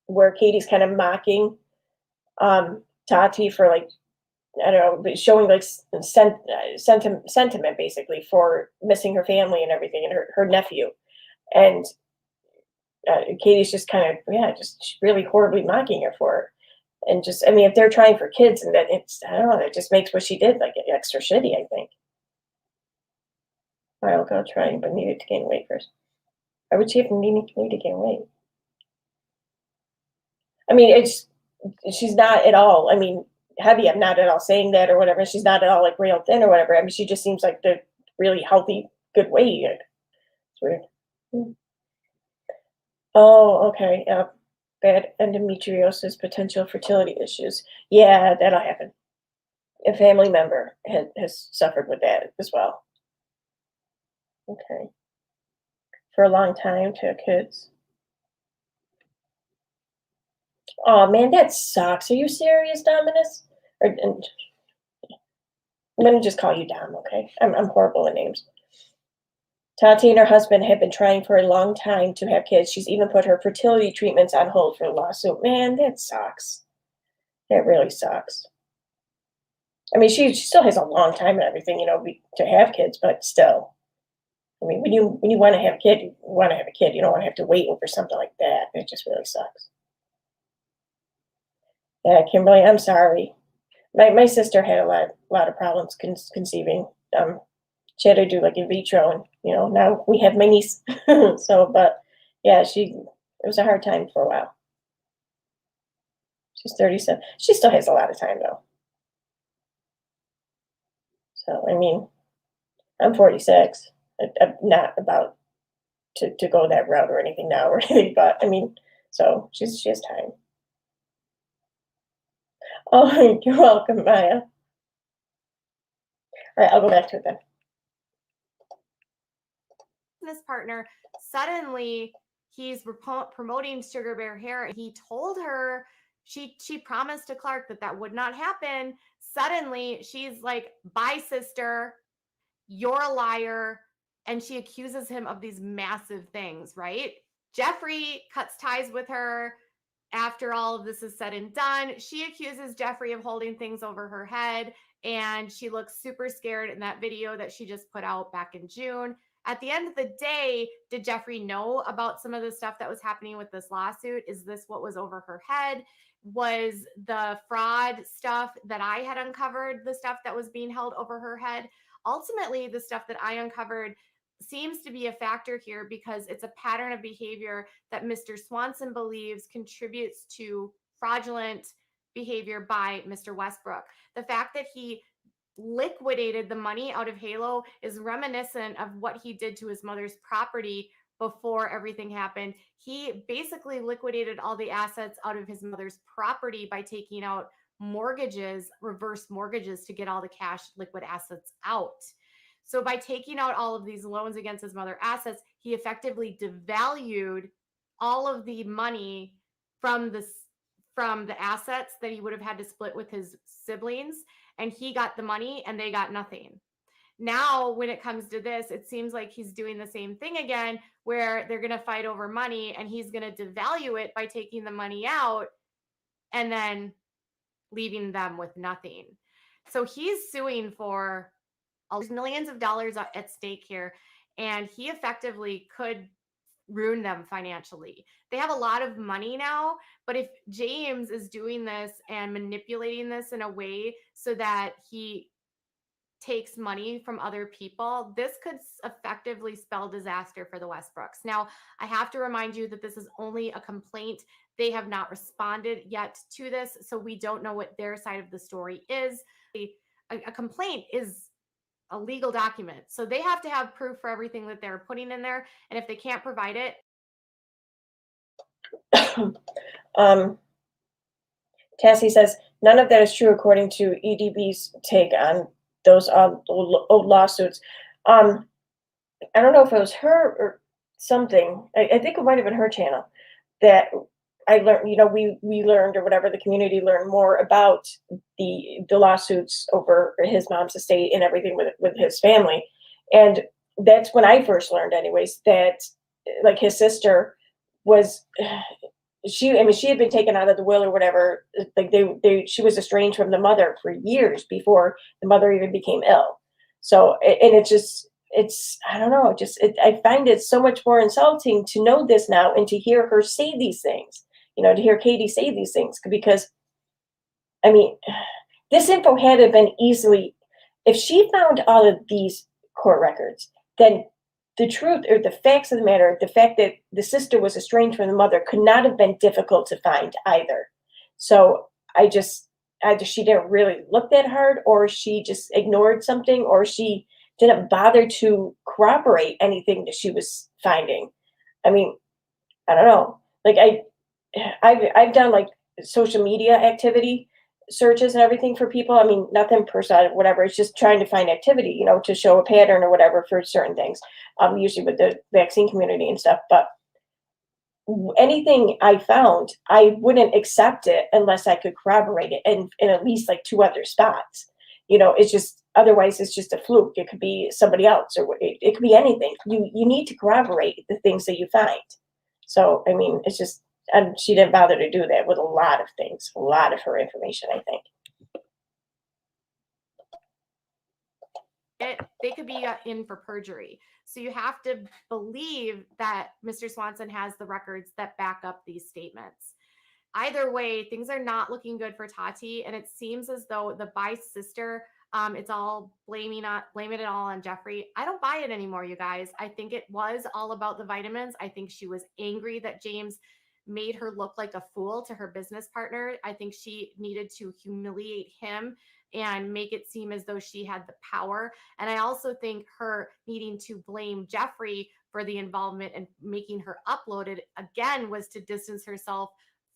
where Katie's kind of mocking Tati for like I don't know, showing like sentiment basically for missing her family and everything and her nephew. And Katie's just kind of, yeah, just really horribly mocking her for it. And just, I mean, if they're trying for kids and that it's, I don't know, it just makes what she did like extra shitty, I think. I'll go trying, but needed to gain weight first. Why would she have need to gain weight? I mean, she's not at all, I mean, heavy. I'm not at all saying that or whatever. She's not at all like real thin or whatever. I mean, she just seems like the really healthy, good weight. It's weird. Oh, okay. Bad endometriosis, potential fertility issues. Yeah, that'll happen. A family member has suffered with that as well. Okay. For a long time to have kids. Oh man, that sucks. Are you serious, Dominus? I'm gonna just call you Dom, okay? I'm horrible with names. Tati and her husband have been trying for a long time to have kids. She's even put her fertility treatments on hold for the lawsuit. Man, that sucks. That really sucks. I mean, she still has a long time and everything, you know, to have kids, but still. I mean, when you want to have a kid, you want to have a kid. You don't want to have to wait over something like that. It just really sucks. Yeah, Kimberly, I'm sorry. My sister had a lot of problems conceiving. She had to do like in vitro, and you know now we have my niece. So, but yeah, it was a hard time for a while. She's 37. She still has a lot of time though. So I mean, I'm 46. I'm not about to go that route or anything now or anything, but I mean, so she has time. Oh, you're welcome, Maya. All right, I'll go back to it then. business partner, suddenly he's promoting Sugar Bear Hair. He told her, she promised to Clark that would not happen. Suddenly she's like, bye sister, you're a liar. And she accuses him of these massive things, right? Jeffrey cuts ties with her after all of this is said and done. She accuses Jeffrey of holding things over her head, and she looks super scared in that video that she just put out back in June. At the end of the day, did Jeffrey know about some of the stuff that was happening with this lawsuit? Is this what was over her head? Was the fraud stuff that I had uncovered the stuff that was being held over her head? Ultimately, the stuff that I uncovered seems to be a factor here because it's a pattern of behavior that Mr. Swanson believes contributes to fraudulent behavior by Mr. Westbrook. The fact that he liquidated the money out of Halo is reminiscent of what he did to his mother's property before everything happened. He basically liquidated all the assets out of his mother's property by taking out mortgages, reverse mortgages to get all the cash liquid assets out. So by taking out all of these loans against his mother assets, he effectively devalued all of the money from from the assets that he would have had to split with his siblings, and he got the money and they got nothing. Now, when it comes to this, it seems like he's doing the same thing again, where they're going to fight over money and he's going to devalue it by taking the money out and then leaving them with nothing. So he's suing for millions of dollars at stake here, and he effectively could ruin them financially. They have a lot of money now, but if James is doing this and manipulating this in a way so that he takes money from other people, this could effectively spell disaster for the Westbrooks. Now, I have to remind you that this is only a complaint. They have not responded yet to this, so we don't know what their side of the story is. A complaint is a legal document, so they have to have proof for everything that they're putting in there, and if they can't provide it. Cassie says, none of that is true according to EDB's take on those old lawsuits. I don't know if it was her or something. I think it might have been her channel that I learned, we learned, or whatever, the community learned more about the lawsuits over his mom's estate and everything with his family. And that's when I first learned anyways, that like his sister was, she had been taken out of the will or whatever. Like she was estranged from the mother for years before the mother even became ill. So, and I don't know, I find it so much more insulting to know this now and to hear her say these things, to hear Katie say these things, because this info had to have been easily, if she found all of these court records, then the truth or the facts of the matter, the fact that the sister was estranged from the mother could not have been difficult to find either. So she didn't really look that hard, or she just ignored something, or she didn't bother to corroborate anything that she was finding. I don't know. Like I've done like social media activity searches and everything for people. Nothing personal, whatever. It's just trying to find activity, to show a pattern or whatever for certain things. Usually with the vaccine community and stuff. But anything I found, I wouldn't accept it unless I could corroborate it in at least like 2 other spots. It's just, otherwise it's just a fluke. It could be somebody else, or it could be anything. You need to corroborate the things that you find. So, it's just, and she didn't bother to do that with a lot of things, a lot of her information, I think. They could be in for perjury. So you have to believe that Mr. Swanson has the records that back up these statements. Either way, things are not looking good for Tati, and it seems as though the Bi sister, it's all blaming it all on Jeffrey. I don't buy it anymore, you guys. I think it was all about the vitamins. I think she was angry that James made her look like a fool to her business partner. I think she needed to humiliate him and make it seem as though she had the power. And I also think her needing to blame Jeffrey for the involvement and making her upload it again was to distance herself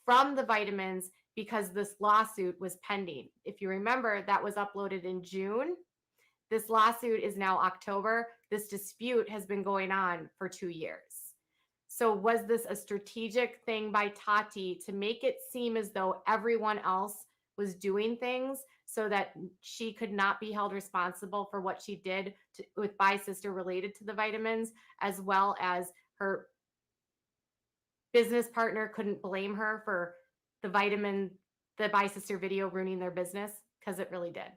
from the vitamins, because this lawsuit was pending. If you remember, that was uploaded in June. This lawsuit is now October. This dispute has been going on for 2 years. So was this a strategic thing by Tati to make it seem as though everyone else was doing things so that she could not be held responsible for what she did with Bi Sister related to the vitamins, as well as her business partner couldn't blame her for the Bi Sister video ruining their business? Because it really did.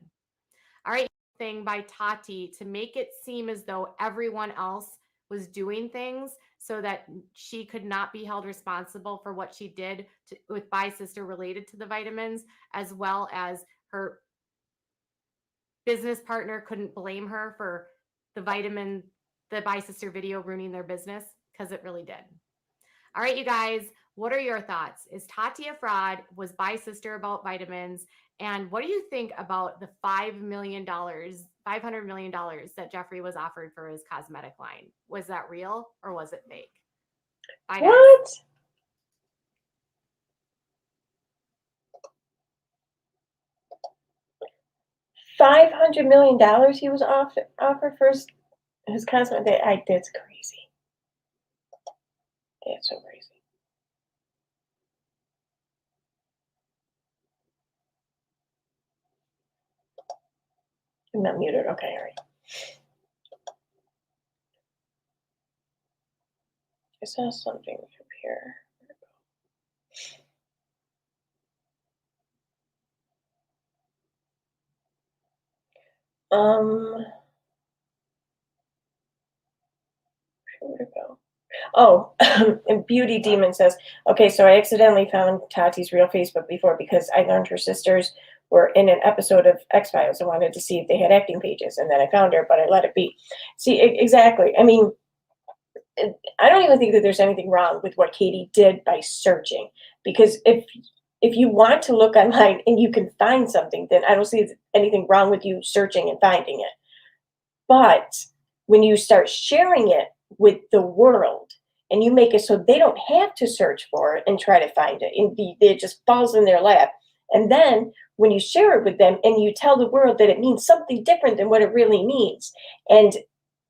All right, thing by Tati to make it seem as though everyone else was doing things so that she could not be held responsible for what she did with Bi Sister related to the vitamins, as well as her business partner couldn't blame her for the Bi Sister video ruining their business, because it really did. All right, you guys, what are your thoughts? Is Tati a fraud? Was Bi Sister about vitamins? And what do you think about the $500 million that Jeffrey was offered for his cosmetic line? Was that real or was it fake? Bye, guys. What? $500 million he was offered for his cosmetic. That's crazy. That's so crazy. I'm not muted. Okay, all right. I saw something up here. Where'd it go? Oh, and Beauty Demon says, okay, so I accidentally found Tati's real Facebook before because I learned her sisters were in an episode of X-Files. I wanted to see if they had acting pages, and then I found her, but I let it be. See, exactly. I mean, I don't even think that there's anything wrong with what Katie did by searching, because if you want to look online and you can find something, then I don't see anything wrong with you searching and finding it. But when you start sharing it with the world and you make it so they don't have to search for it and try to find it, and it just falls in their lap. And then when you share it with them and you tell the world that it means something different than what it really means, and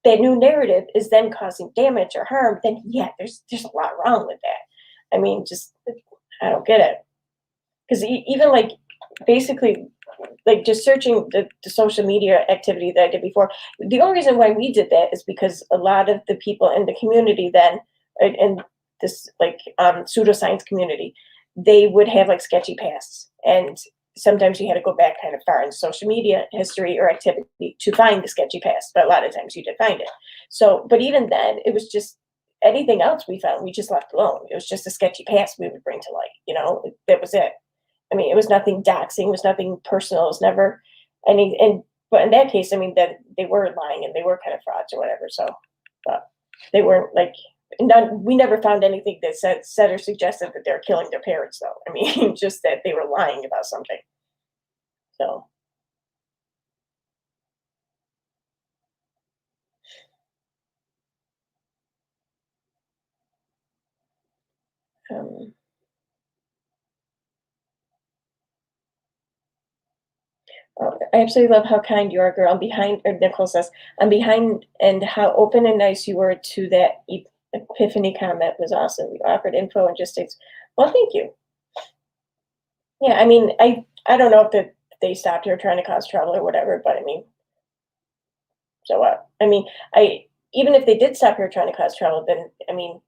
that new narrative is then causing damage or harm, then yeah, there's a lot wrong with that. I mean, just, I don't get it. Because even like basically like just searching the social media activity that I did before, the only reason why we did that is because a lot of the people in the community then, in this like pseudoscience community, they would have like sketchy pasts, and sometimes you had to go back kind of far in social media history or activity to find the sketchy past, but a lot of times you did find it. So, but even then, it was just anything else we found, we just left alone. It was just a sketchy past we would bring to light, that was it. I mean, it was nothing doxing, it was nothing personal, it was never any, but in that case, I mean, that they were lying and they were kind of frauds or whatever. So, but they weren't like, we never found anything that said or suggested that they're killing their parents, though. I mean, just that they were lying about something. So. Oh, I absolutely love how kind you are, girl. I'm behind, or Nicole says, I'm behind, and how open and nice you were to that epiphany comment was awesome. You offered info and just takes, well, thank you. Yeah, I mean, I don't know if they stopped her trying to cause trouble or whatever, but I mean, so what? I mean, even if they did stop her trying to cause trouble, then I mean,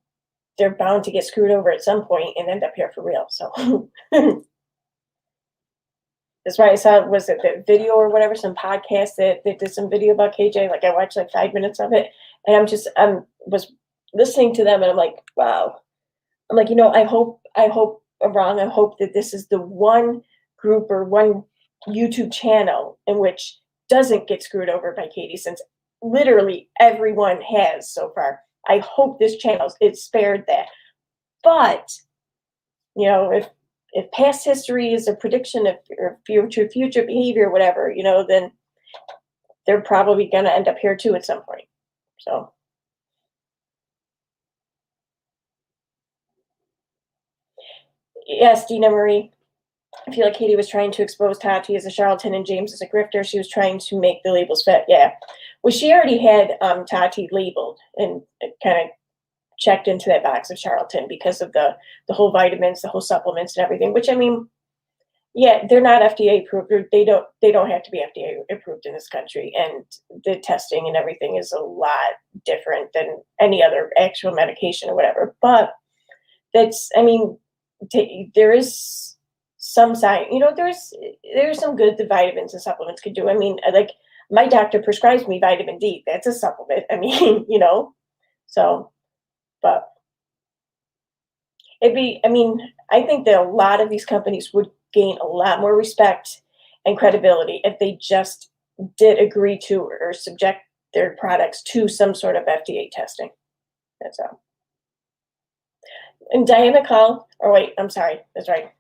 they're bound to get screwed over at some point and end up here for real. So that's why I saw, was it the video or whatever, some podcast that did some video about KJ. Like I watched like 5 minutes of it, and I was listening to them, and I'm like, wow. I'm like, I hope I'm wrong. I hope that this is the one group or one YouTube channel in which doesn't get screwed over by Katie, since literally everyone has so far. I hope this channel is spared that. But if past history is a prediction of future behavior, whatever, then they're probably going to end up here too at some point. So. Yes, Dina Marie. I feel like Katie was trying to expose Tati as a charlatan and James as a grifter. She was trying to make the labels fit. Yeah. Well, she already had Tati labeled and kind of checked into that box of charlatan because of the whole vitamins, the whole supplements and everything, which I mean, yeah, they're not FDA approved. They don't have to be FDA approved in this country. And the testing and everything is a lot different than any other actual medication or whatever. But that's, I mean, there is some science, there's some good the vitamins and supplements could do. I mean, like my doctor prescribes me vitamin D. That's a supplement. I mean, so, but I mean, I think that a lot of these companies would gain a lot more respect and credibility if they just did agree to or subject their products to some sort of FDA testing. That's all. And Diana Call, oh wait, I'm sorry, that's right.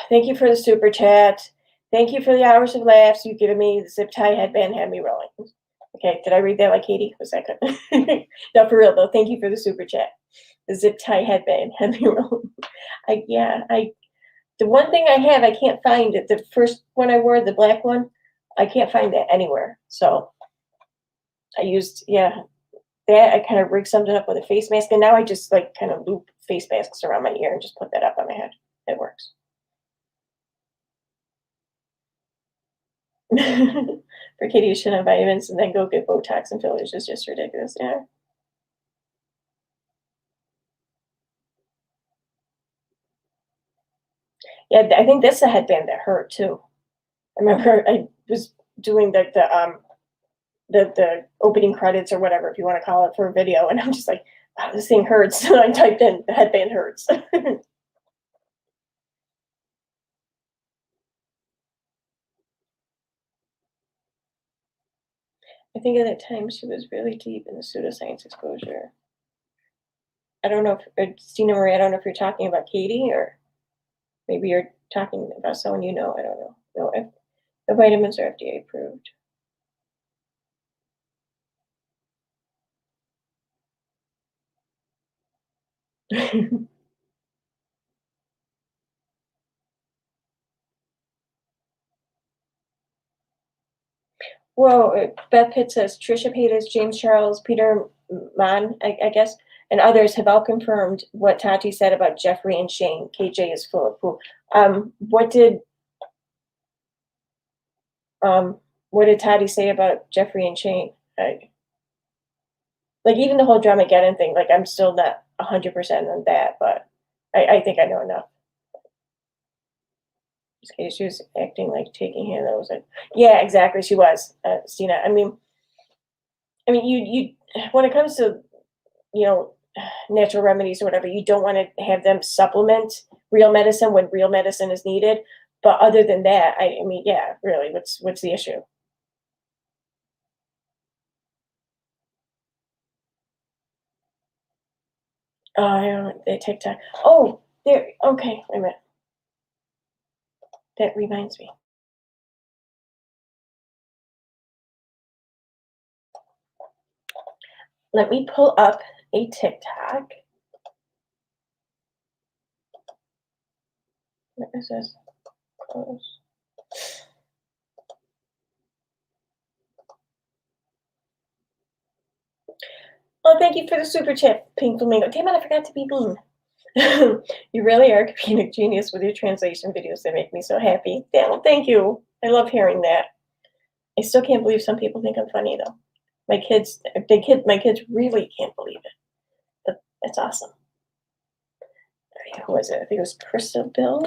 Thank you for the super chat. Thank you for the hours of laughs you've given me. The zip tie headband had me rolling. Okay, did I read that like Katie? Was that good? No, for real though. Thank you for the super chat. The zip tie headband had me rolling. The one thing I have, I can't find it. The first one I wore, the black one, I can't find that anywhere. So I used, that. I kind of rigged something up with a face mask, and now I just like kind of loop face masks around my ear and just put that up on my head. It works. For Katie, you shouldn't have vitamins and then go get Botox and fillers is just ridiculous. Yeah. Yeah, I think that's the headband that hurt too. I remember I was doing the opening credits or whatever, if you want to call it, for a video, and I'm just like, wow, this thing hurts. So I typed in the headband hurts. I think at that time she was really deep in the pseudoscience exposure. I don't know if Stina Marie, I don't know if you're talking about Katie or maybe you're talking about someone you know. I don't know. No, if the vitamins are FDA approved. Well, Beth Pitt says Trisha Paytas, James Charles, Peter Mann, I guess, and others have all confirmed what Tati said about Jeffrey and Shane. KJ is full of poo. What did Tati say about Jeffrey and Shane? Like even the whole Dramageddon thing, like I'm still not 100% on that, but I think I know enough. She was acting like taking hand. I was like, yeah, exactly. She was, Stina. I mean, you when it comes to natural remedies or whatever, you don't want to have them supplement real medicine when real medicine is needed. But other than that, I mean, yeah, really, what's the issue? Oh, I don't. They TikTok. Oh, there. Okay, wait a minute. That reminds me. Let me pull up a TikTok. What is this? Close. Oh, thank you for the super chat, Pink Flamingo. Damn it, I forgot to be mean. You really are a comedic genius with your translation videos. They make me so happy. Yeah, well, thank you. I love hearing that. I still can't believe some people think I'm funny though. My kids really can't believe it. But that's awesome. Who was it? I think it was Crystal Bill.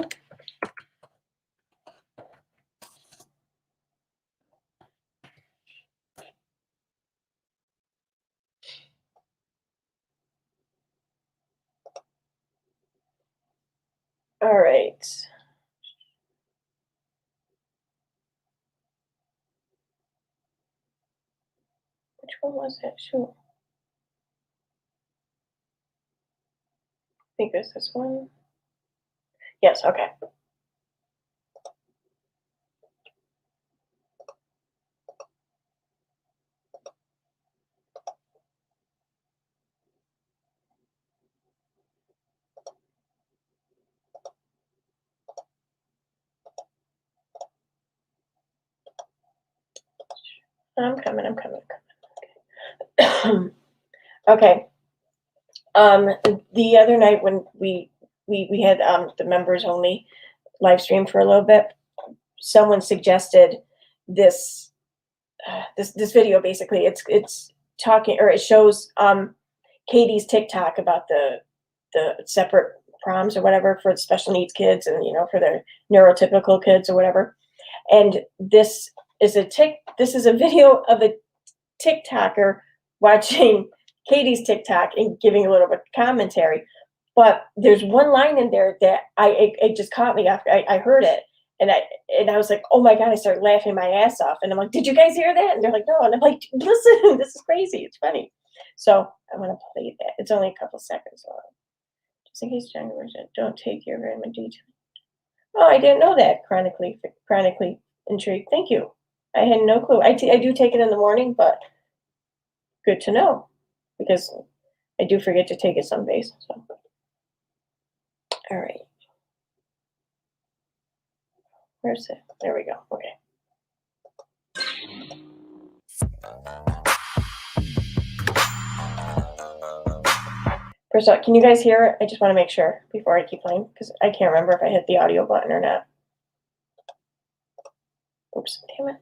All right. Which one was it? Shoot. I think it was this one. Yes, okay. I'm coming. Okay. The other night when we had the members only live stream for a little bit, someone suggested this this video. Basically, it's talking, or it shows Katie's TikTok about the separate proms or whatever for the special needs kids and for the neurotypical kids or whatever. And this is a video of a TikToker watching Katie's TikTok and giving a little bit of commentary. But there's one line in there that it just caught me after I heard it. And I was like, oh my God, I started laughing my ass off. And I'm like, did you guys hear that? And they're like, no. And I'm like, listen, this is crazy. It's funny. So I want to play that. It's only a couple seconds long. Just in case John version, don't take your random detail. Oh, I didn't know that. Chronically intrigued. Thank you. I had no clue. I do take it in the morning, but good to know because I do forget to take it some days. So, all right. Where's it? There we go. Okay. First of all, can you guys hear it? I just want to make sure before I keep playing because I can't remember if I hit the audio button or not. Oops, damn it.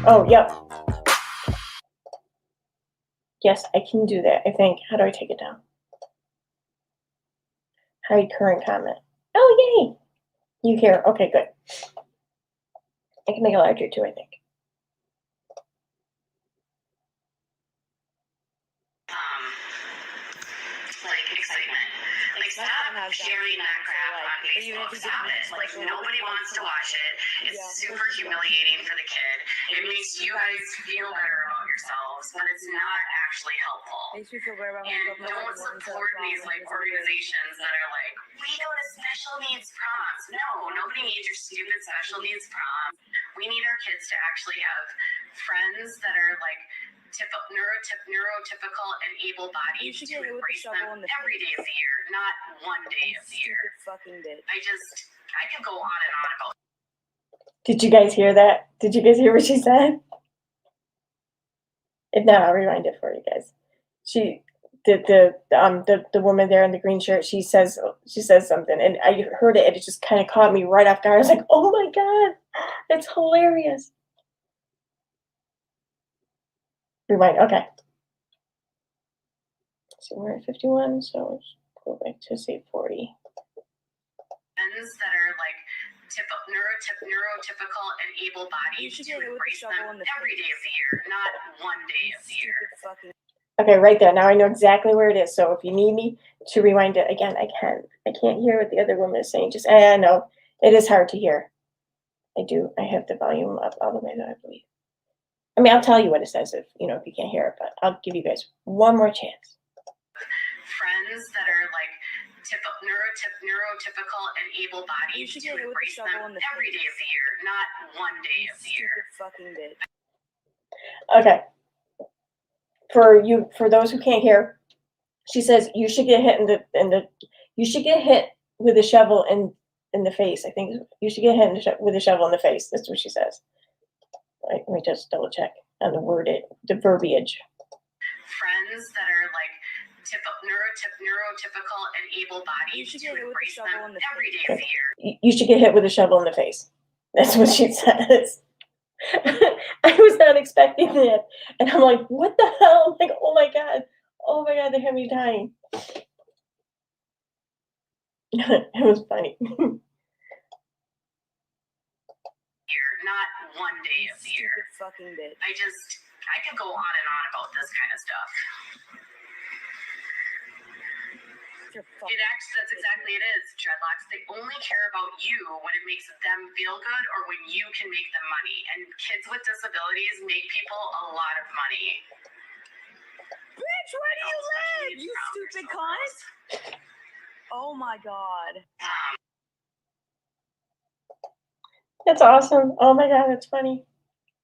Oh, yep. Yes, I can do that, I think. How do I take it down? Hide current comment. Oh, yay! You hear. Okay, good. I can make it larger too, I think. Like excitement. Like stop sharing that crap on Facebook. Stop it. Like nobody wants to watch it. It's super humiliating for the kid. It makes you guys feel better about yourselves, but it's not actually helpful. And don't support these like organizations that are like, we go to special needs proms. No, nobody needs your stupid special needs prom. We need our kids to actually have friends that are like neurotypical and able-bodied to embrace them every day of the year, not one day of the year. I could go on and on about. Did you guys hear that? Did you guys hear what she said? If not, I'll rewind it for you guys. The woman there in the green shirt, she says something, and I heard it, and it just kind of caught me right off guard. I was like, oh my God, that's hilarious. Rewind, okay. So we're at 51, so let's go back to say 40. Friends that are like neurotypical and able-bodied to embrace them every day of the year, not one day of the year. Okay, right there. Now I know exactly where it is. So if you need me to rewind it again, I can. I can't hear what the other woman is saying. Just, I know it is hard to hear. I do. I have the volume up all the way, I believe. I mean, I'll tell you what it says if you can't hear it, but I'll give you guys one more chance. Friends that are like neurotypical and able-bodied to embrace them every day of the year, not one day of the year. Okay. For those who can't hear, she says you should get hit you should get hit with a shovel in the face. I think you should get hit with a shovel in the face. That's what she says. Right, let me just double check on the verbiage. Friends that are like neurotypical and able-bodied to embrace them every day of the year. You should get hit with a shovel in the face. That's what she says. I was not expecting that. And I'm like, what the hell? I'm like, oh my God, they have me dying. It was funny. Not one day of the year. I could go on and on about this kind of stuff. That's exactly it is, Dreadlocks. They only care about you when it makes them feel good or when you can make them money. And kids with disabilities make people a lot of money. Bitch, where do you live, you stupid cunt? Oh my God. That's awesome. Oh my God, that's funny.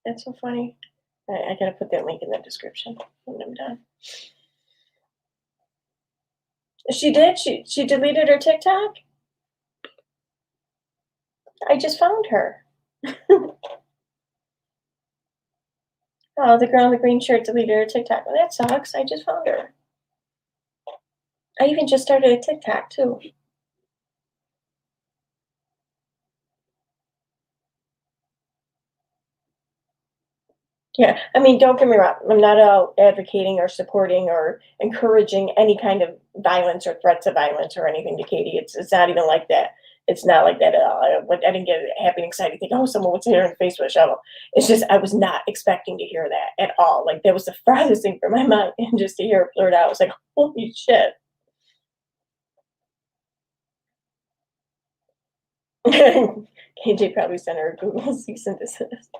That's so funny. I gotta put that link in the description when I'm done. She did? She deleted her TikTok? I just found her. Oh, the girl in the green shirt deleted her TikTok. Well, that sucks. I just found her. I even just started a TikTok too. Yeah, I mean, don't get me wrong. I'm not out advocating or supporting or encouraging any kind of violence or threats of violence or anything to Katie. It's not even like that. It's not like that at all. I didn't get a happy and excited think, oh, someone would hit her in the face with a shovel. It's just I was not expecting to hear that at all. Like that was the farthest thing from my mind. And just to hear it blurt out, I was like, holy shit. KJ probably sent her a Google cease and desist.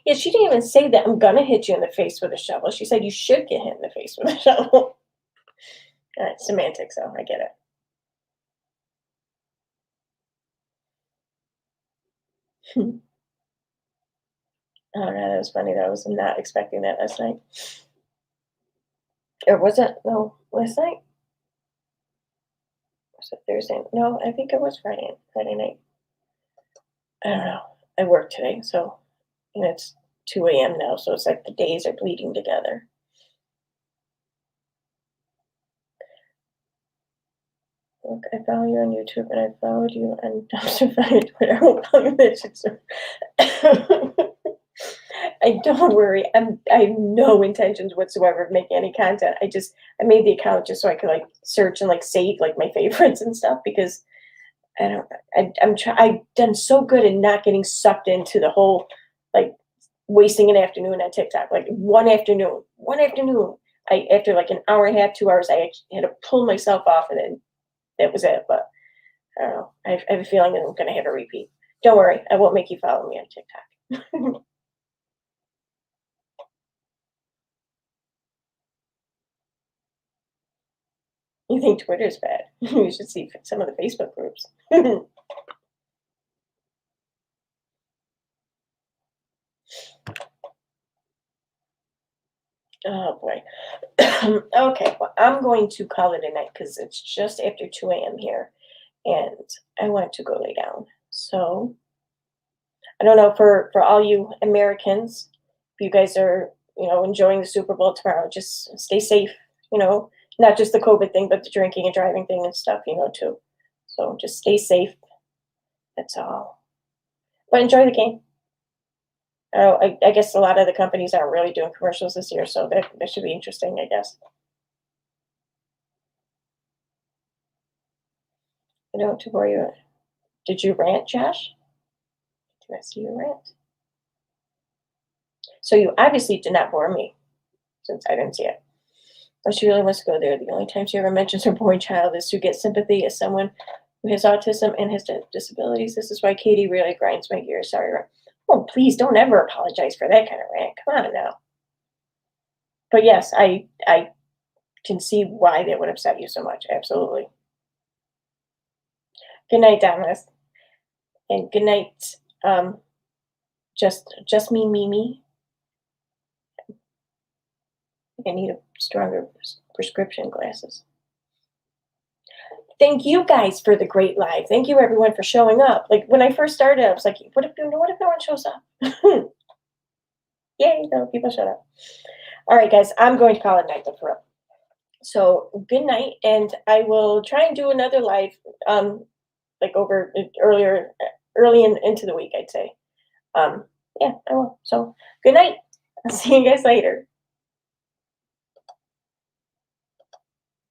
Yeah, she didn't even say that I'm gonna hit you in the face with a shovel. She said you should get hit in the face with a shovel. All right, semantics, though. I get it. Oh God, that was funny. I was not expecting that last night. Or was it? No, last night? Was it Thursday? No, I think it was Friday night. I don't know. I work today, so and it's 2 a.m. now, so it's like the days are bleeding together. Look, I follow you on YouTube and I followed you on Dumpster Fire Twitter. I won't follow you that shit, sir. Don't worry. I have no intentions whatsoever of making any content. I made the account just so I could like search and like save like my favorites and stuff because I've done so good in not getting sucked into the whole like wasting an afternoon on TikTok. Like one afternoon, after like an hour and a half, 2 hours, I actually had to pull myself off, and then that was it. But I don't know. I have a feeling that I'm going to have a repeat. Don't worry. I won't make you follow me on TikTok. You think Twitter's bad? You should see some of the Facebook groups. Oh boy. Okay, well, I'm going to call it a night because it's just after 2 a.m. here, and I want to go lay down. So I don't know for all you Americans, if you guys are enjoying the Super Bowl tomorrow, just stay safe. Not just the COVID thing, but the drinking and driving thing and stuff. Too. So just stay safe. That's all. But enjoy the game. Oh, I guess a lot of the companies aren't really doing commercials this year, so that should be interesting, I guess. I don't want to bore you. Did you rant, Josh? Did I see you rant? So you obviously did not bore me, since I didn't see it. But she really wants to go there. The only time she ever mentions her boy child is to get sympathy as someone who has autism and has disabilities. This is why Katie really grinds my gears. Sorry, Ron. Oh, please don't ever apologize for that kind of rant. Come on now. But yes, I can see why that would upset you so much. Absolutely. Good night, Dominus. And good night, just me. I need a stronger prescription glasses. Thank you guys for the great live. Thank you everyone for showing up. Like when I first started, I was like, what if no one shows up? Yay, no, people showed up. All right, guys, I'm going to call it night for real. So good night, and I will try and do another live, like over early into the week, I'd say. Yeah, I will. So good night. I'll see you guys later.